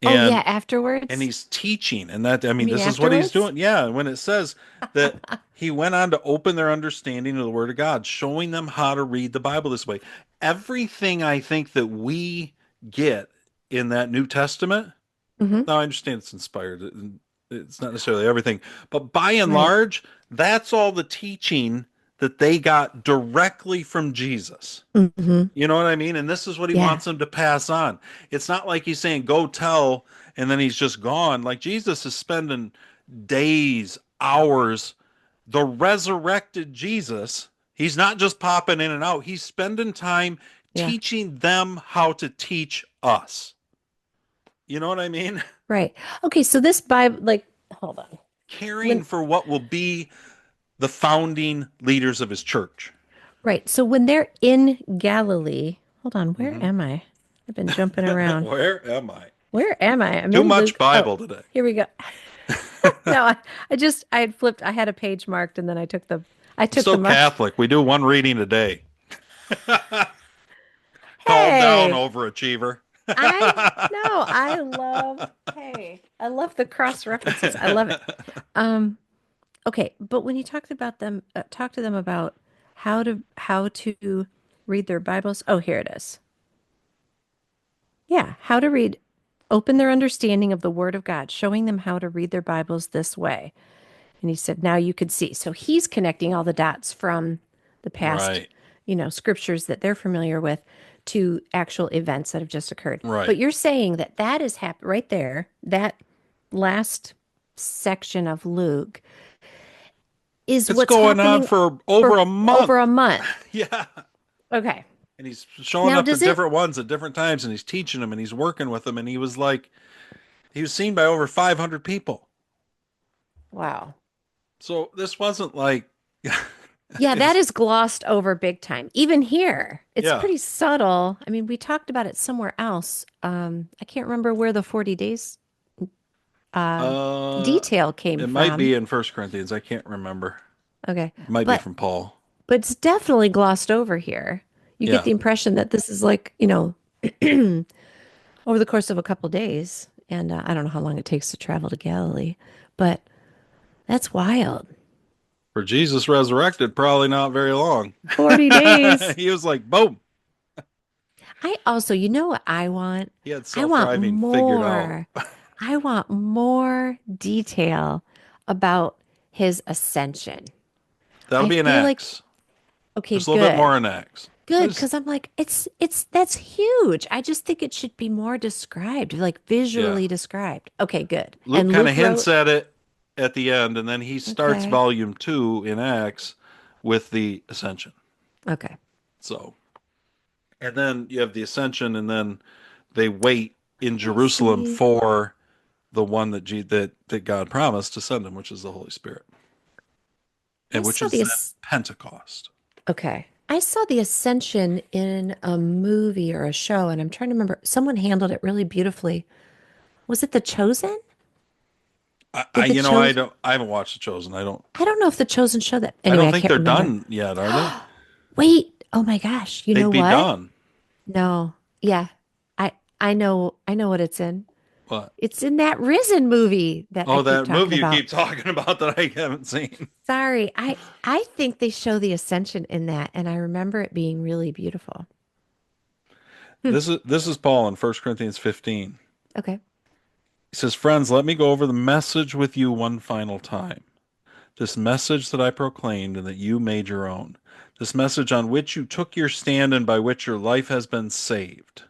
Oh yeah, And afterwards? he's teaching, and that, I You mean, mean this is what he's afterwards? doing. Yeah, when it says that he went on to open their understanding of the word of God, showing them how to read the Bible this way. Everything I think that we get in that New Testament, Mm-hmm. now I understand it's inspired, It's not necessarily everything, but by and Right. large, that's all the teaching that they got directly from Jesus. Hmm. You know what I mean? And this is what he Yeah. wants them to pass on. It's not like he's saying, go tell, and then he's just gone. Like Jesus is spending days, hours. The resurrected Jesus, he's not just popping in and out, he's spending time Yeah. teaching them how to teach us. You know what I mean? Right. Okay. So this Bible, like, hold on. Caring When, for what will be the founding leaders of his church. right. So when they're in Galilee, hold on. Where Mm-hmm. am I? I've been jumping around. Where am I? Where am I? I'm Too in much Luke. Oh, Bible today. here we go. No, I had flipped. I had a page marked and then I I'm took the still mark. Catholic. We do one reading a day. Calm down, Hey, overachiever. hey, I love the cross references. I love it. Um, okay, but when you talked about them, talk to them about how to read their Bibles. Oh, here it is. Yeah, how to read, open their understanding of the Word of God, showing them how to read their Bibles this way. And he said, now you could see. So he's connecting all the dots from the past, Right, scriptures that they're familiar with to actual events that have just occurred. But right. you're saying that that is right there, that last section of Luke is It's what's going on happening for over for a month. over a month. Yeah. Okay. And he's showing Now, up to does it? different ones at different times and he's teaching them and he's working with them. And he was like, he was seen by over 500 people. Wow. So this wasn't like, Yeah, that it's, is glossed over big time. Even here, it's yeah. pretty subtle. I mean, we talked about it somewhere else. I can't remember where the 40 days uh, Uh, detail came it might from. be in First Corinthians. I can't remember. Okay, It might be but from Paul. but it's definitely glossed over here. You get Yeah. the impression that this is like, over the course of a couple days, and I don't know how long it takes to travel to Galilee, but that's wild. For Jesus resurrected, probably not very long. 40 days. He was like, boom. I also, you know what I want? He had I want self-driving figured out. more. I want more detail about his ascension. That'll I be an feel like, Acts. okay, Just a little bit good. more in Acts. Good, There's, because I'm like, it's that's huge. I just think it should be more described, like yeah. visually described. Okay, good. Luke And kind of Luke hints wrote, at it at the end, and then he starts okay, volume two in Acts with the ascension. okay. So, and then you have the ascension, and then they wait in I Jerusalem see. for the one that God promised to send him, which is the Holy Spirit, I and which saw is the then Pentecost. okay. I saw the ascension in a movie or a show, and I'm trying to remember. Someone handled it really beautifully. Was it The Chosen? Did The I Chosen? don't, I haven't watched The Chosen. I don't know if The Chosen showed that. I Anyway, don't I think can't they're remember. done yet, are they? Wait. Oh my gosh. You They'd know be what? done. No. Yeah. I know what it's in. What? It's in that Risen movie that I Oh, keep that talking movie you about. keep talking about that I haven't seen. Sorry. I think they show the ascension in that, and I remember it being really beautiful. Hmm. This is Paul in First Corinthians 15. Okay. He says, "Friends, let me go over the message with you one final time. This message that I proclaimed and that you made your own. This message on which you took your stand and by which your life has been saved."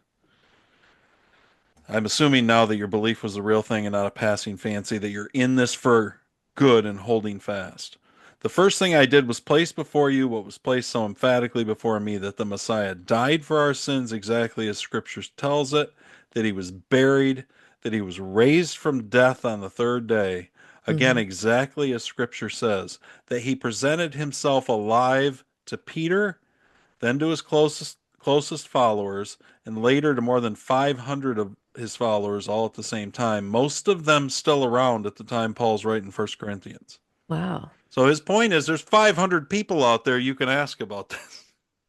I'm assuming now that your belief was the real thing and not a passing fancy, that you're in this for good and holding fast. The first thing I did was place before you what was placed so emphatically before me, that the Messiah died for our sins exactly as Scripture tells it, that he was buried, that he was raised from death on the third day, again, Hmm. exactly as Scripture says, that he presented himself alive to Peter, then to his closest followers, and later to more than 500 of his followers all at the same time, most of them still around at the time Paul's writing First Corinthians. Wow. So his point is there's 500 people out there you can ask about this.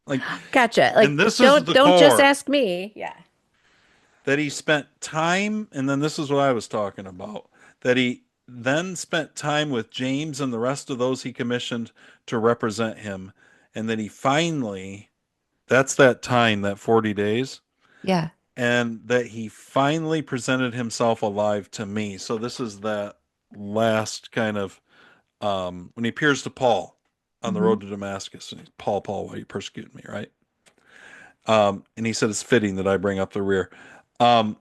Like, Gotcha. and Like, this is don't the don't just core, ask me. Yeah. that he spent time, and then this is what I was talking about, that he then spent time with James and the rest of those he commissioned to represent him, and that he finally, that's that time, that 40 days, Yeah. and that he finally presented himself alive to me. So this is that last kind of when he appears to Paul on the Hmm. road to Damascus, and he's, Paul, Paul, why are you persecuting me, right? And he said it's fitting that I bring up the rear. Um,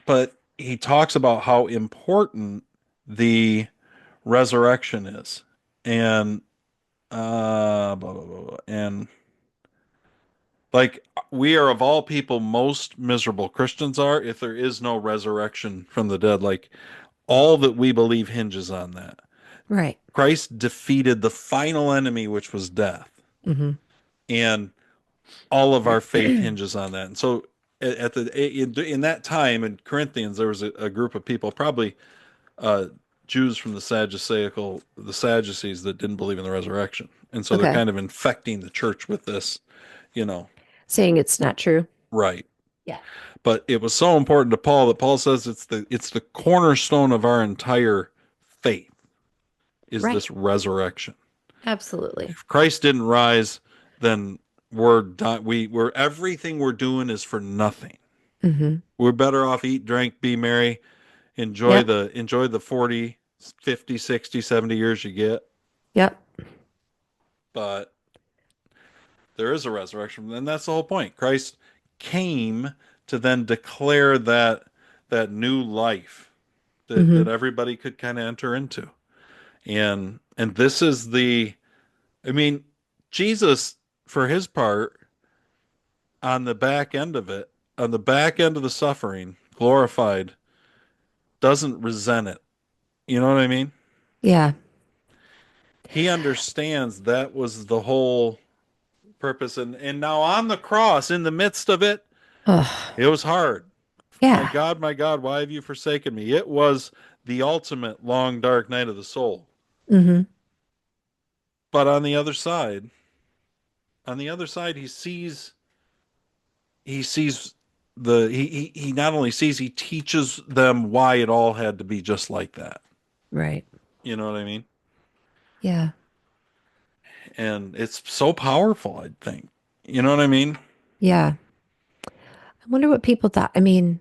but he talks about how important the resurrection is, and blah, blah, blah, blah. And like we are of all people most miserable Christians are if there is no resurrection from the dead. Like all that we believe hinges on that. Right. Christ defeated the final enemy, which was death, Hmm. and all of our faith hinges on that. And so, at the in that time in Corinthians, there was a group of people, probably uh, Jews from the Sadducees that didn't believe in the resurrection, and so they're Okay. kind of infecting the church with this, you know, Saying it's not true. right. Yeah. But it was so important to Paul that Paul says it's the cornerstone of our entire faith is Right. this resurrection. Absolutely. If Christ didn't rise, then we're done. We're everything we're doing is for nothing. Hmm. We're better off eat, drink, be merry, Yep. enjoy the 40, 50, 60, 70 years you get. Yep. But there is a resurrection, and that's the whole point. Christ came to then declare that new life Hmm. that everybody could kind of enter into. And this is the I mean, Jesus, for his part, on the back end of it, on the back end of the suffering, glorified, doesn't resent it. You know what I mean? Yeah. He understands that was the whole purpose. And now on the cross, in the midst of it, Oh, it was hard. yeah. My God, why have you forsaken me? It was the ultimate long, dark night of the soul. Hmm. But on the other side, he sees he not only sees, he teaches them why it all had to be just like that. Right. You know what I mean? Yeah. And it's so powerful, I think. You know what I mean? Yeah. I wonder what people thought. I mean,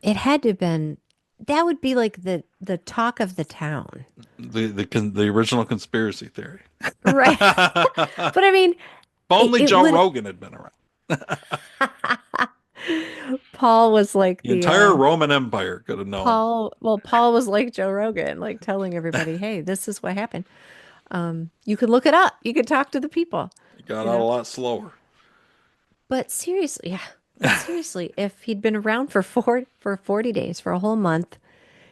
it had to have been that would be like the talk of the town. The original conspiracy theory. Right. If But I mean, only it Joe would Rogan had been around. Paul was like The entire Roman Empire could have known. Paul was like Joe Rogan, like telling everybody, "Hey, this is what happened." You could look it up. You could talk to the people, It got you out a know. lot slower. But seriously, yeah. But seriously, if he'd been around for 40 days, for a whole month,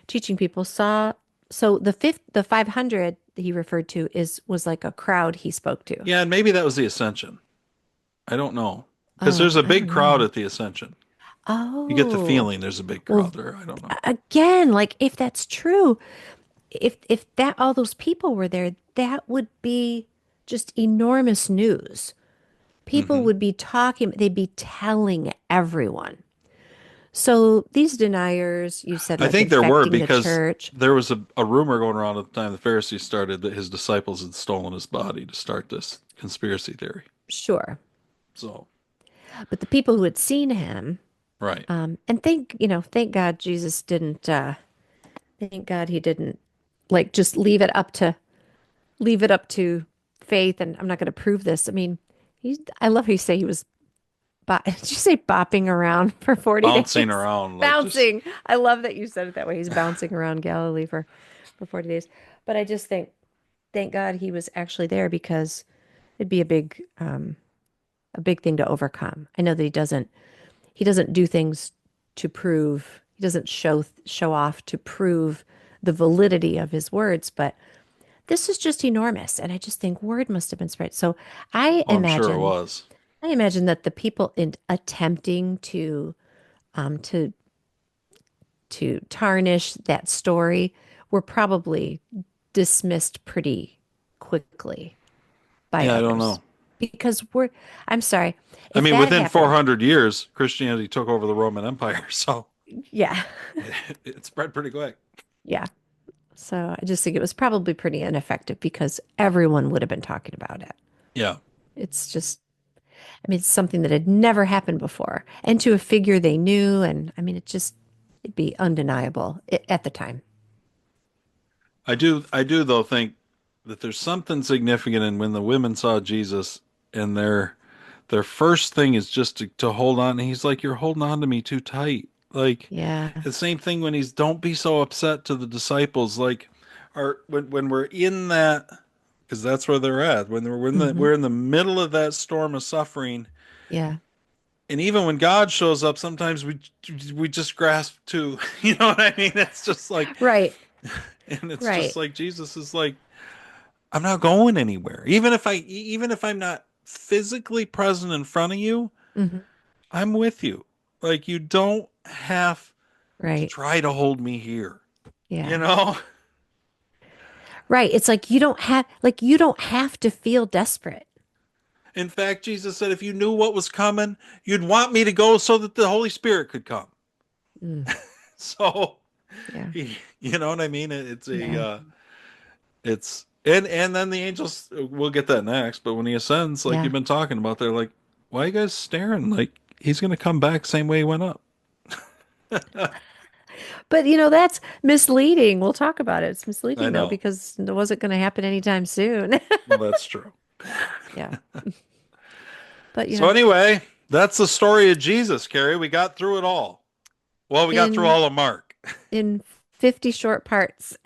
teaching people, so the 500 that he referred to is was like a crowd he spoke to. Yeah, and maybe that was the Ascension. I don't know. Because there's Oh, a I big don't crowd know. at the Ascension. You get the Oh, feeling there's a big well, crowd there. I don't know. again, like if that's true, if that all those people were there, that would be just enormous news. People Hmm. would be talking, they'd be telling everyone. So these deniers, you said I like think there were infecting the because church. there was a rumor going around at the time the Pharisees started that his disciples had stolen his body to start this conspiracy theory. Sure. So, But the people who had seen him, right. and thank God Jesus didn't, thank God he didn't like just leave it up to faith. And I'm not going to prove this. I mean, I love how you say he was, did you say bopping around for 40 Bouncing days? around like just, Bouncing. I love that you said it that way. He's bouncing around Galilee for 40 days. But I just think, thank God he was actually there because it'd be a big thing to overcome. I know that he doesn't do things to prove, he doesn't show off to prove the validity of his words, but this is just enormous. And I just think word must have been spread. So I oh, I'm sure it imagine, was. I imagine that the people in attempting um, to to tarnish that story were probably dismissed pretty quickly by Yeah, I don't others know. because I'm sorry, I if mean, that within happened, 400 years, Christianity took over the Roman Empire, so yeah, it spread pretty quick. yeah. So I just think it was probably pretty ineffective because everyone would have been talking about it. Yeah. It's just, I mean, it's something that had never happened before, and to a figure they knew, and I mean, it'd be undeniable at the time. I do though think that there's something significant in when the women saw Jesus and their first thing is just to hold on. And he's like, "You're holding on to me too tight." Like Yeah. the same thing when he's, "Don't be so upset," to the disciples. Like, when we're in that, because that's where they're at. When Hmm. we're in the middle of that storm of suffering, Yeah. and even when God shows up, sometimes we just grasp to, you know what I mean? It's just like, Right. and it's just Right. like Jesus is like, "I'm not going anywhere. Even if I'm not physically present in front of you, Hmm. I'm with you. Like, you don't have to Right. try to hold me here, you Yeah. know?" Right. It's like you don't have to feel desperate. In fact, Jesus said, if you knew what was coming, you'd want me to go so that the Holy Spirit could come. Mm. So, Yeah. you know what I mean? It's Yeah. it's and then the angels, we'll get that next, but when he ascends, like Yeah. you've been talking about, they're like, "Why are you guys staring? Like, he's going to come back same way he went up." But that's misleading. We'll talk about it. It's I misleading though, know. because it wasn't going to happen anytime soon. Well, that's true. Yeah. But So anyway, that's the story of Jesus, Carrie. We got through it all. Well, we got through in all of Mark. in 50 short parts.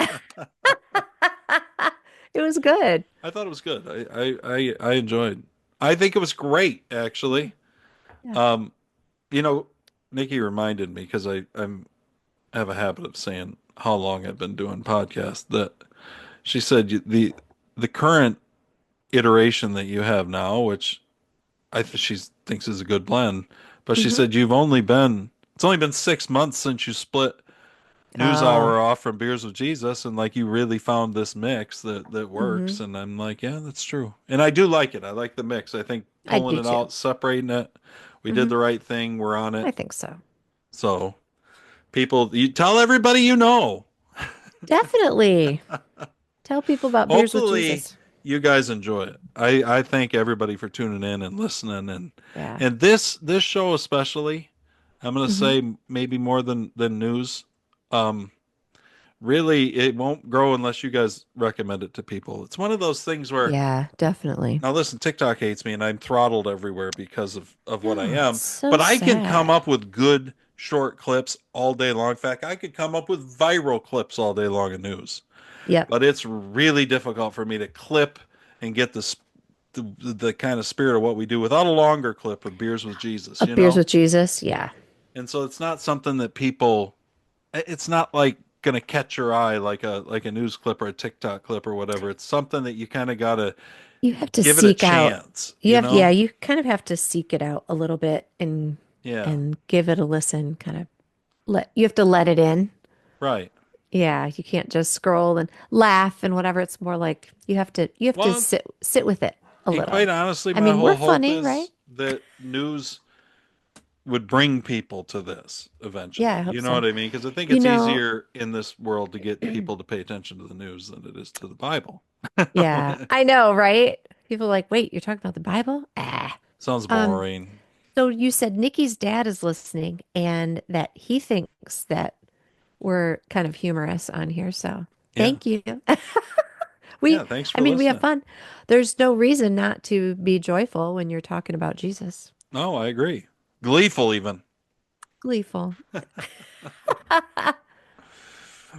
It was good. I thought it was good. I enjoyed. I think it was great, Yeah. actually. Yeah. Um, you know, Nikki reminded me, because I have a habit of saying how long I've been doing podcasts, that she said, the current iteration that you have now, which she thinks is a good blend, but she Hmm. said it's only been 6 months since you split News Oh. Hour off from Beers with Jesus, and like you really found this mix that works. Hmm. And I'm like, yeah, that's true. And I do like it. I like the mix. I think I pulling do it too. out, separating it, we did Hmm. the right thing. We're on I it. think so. So people, you tell everybody you know. Definitely. Tell people about Beers with Hopefully Jesus. you guys enjoy it. I thank everybody for tuning in and listening, Yeah. and this show especially, I'm gonna Hmm. say maybe more than news. Um, Really, it won't grow unless you guys recommend it to people. It's one of those things where, Yeah, definitely. now listen, TikTok hates me and I'm throttled everywhere because of what I No, it's am, so but I can come sad. up with good short clips all day long. In fact, I could come up with viral clips all day long in news. Yep. But it's really difficult for me to clip and get the kind of spirit of what we do without a longer clip of Beers with Jesus, Of you Beers know? with Jesus. Yeah. And so it's not something that people, it's not like going to catch your eye like a news clip or a TikTok clip or whatever. It's something that you kind of got to You have to give it a seek out. chance, You you have, yeah, know? you kind of have to seek it out a little bit and Yeah, give it a listen, kind of you have to let it in. right. Yeah, you can't just scroll and laugh and whatever. It's more like you have to Well, sit with it a and little. quite honestly, I my mean, we're whole hope funny, right? is that news would bring people to this Yeah, I eventually. hope You know so. what I mean? Because I think You it's know, easier in this world to get people to pay attention to the news than it is to the Bible. yeah, I know, right? People are like, wait, you're talking about the Bible? Ah. Sounds Um, boring. so you said Nikki's dad is listening and that he thinks that we're kind of humorous on here. So Yeah. thank you. Yeah. We, Thanks I for mean, we have listening. fun. There's no reason not to be joyful when you're talking about Jesus. No, I agree. Gleeful, even. Gleeful.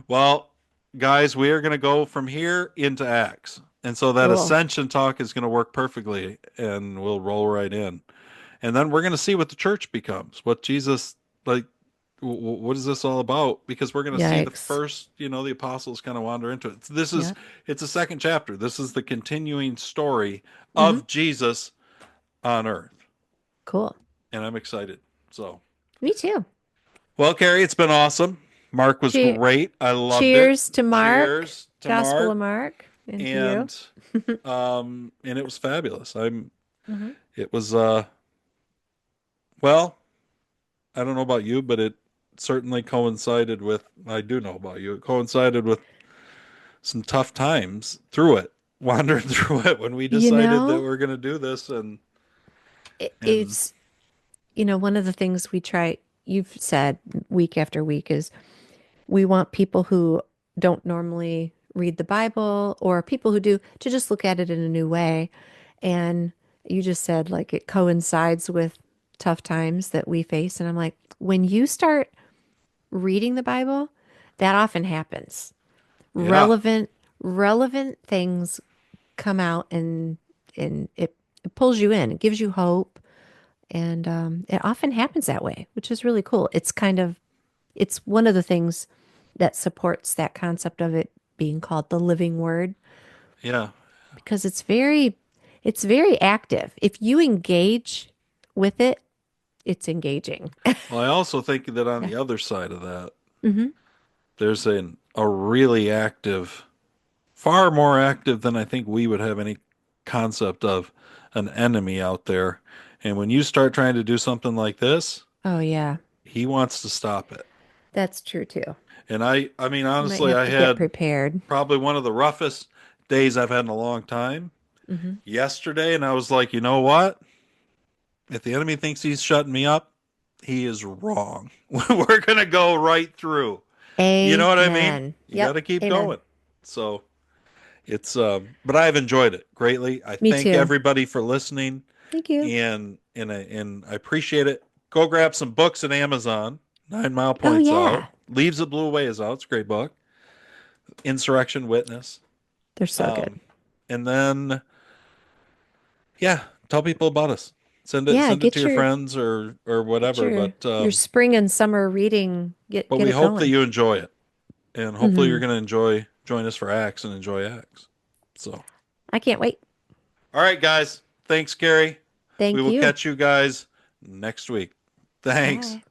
Well, guys, we are going to go from here into Acts. And so that Cool. ascension talk is going to work perfectly, and we'll roll right in. And then we're going to see what the church becomes, what Jesus, like, what is this all about? Because we're going to see the Yikes. first, the apostles kind of wander into it. Yeah. It's a second chapter. This is the continuing story Hmm. of Jesus on earth. Cool. And I'm excited. So, Me too. well, Carrie, it's been awesome. Mark was Che great. I loved it. cheers to Mark. Cheers to Gospel of Mark. Mark. And to you. And and it was fabulous. Hmm. It was well, I don't know about you, but it certainly coincided with, I do know about you. It coincided with some tough times through it, wandering through it when we You decided that know, we're going to do this. And it's, one of the things you've said week after week is we want people who don't normally read the Bible or people who do to just look at it in a new way. And you just said like it coincides with tough times that we face. And I'm like, when you start reading the Bible, that often happens. Yeah. Relevant, relevant things come out and it pulls you in. It gives you hope. And it often happens that way, which is really cool. It's one of the things that supports that concept of it being called the living word Yeah. because it's very active. If you engage with it, it's engaging. Well, I also think that on Yeah. the other side of that, Hmm. there's a really active, far more active than I think we would have any concept of, an enemy out there. And when you start trying to do something like this, Oh yeah, he wants to stop it. that's true too. And I mean, You might honestly, have I to get had prepared. probably one of the roughest days I've had in a long time Hmm. yesterday. And I was like, you know what? If the enemy thinks he's shutting me up, he is wrong. We're going to go right through. You know what I mean? Amen. You got Yep. to keep Amen. going. So it's, but I've enjoyed it greatly. I Me thank too. everybody for listening, Thank you. and I appreciate it. Go grab some books at Amazon. 9 Mile Oh Points out. yeah, Leaves That Blew Away is out. It's a great book. Insurrection Witness. they're so good. Um, and then yeah, tell people about us. Yeah, Send it to your friends or get whatever. your spring and summer reading. But Get we it hope that going. you enjoy it, and hopefully you're Hmm. going to enjoy join us for Acts and enjoy Acts. So, I can't wait. all right, guys. Thanks, Gary. We Thank will you. catch you guys next week. Thanks. Bye.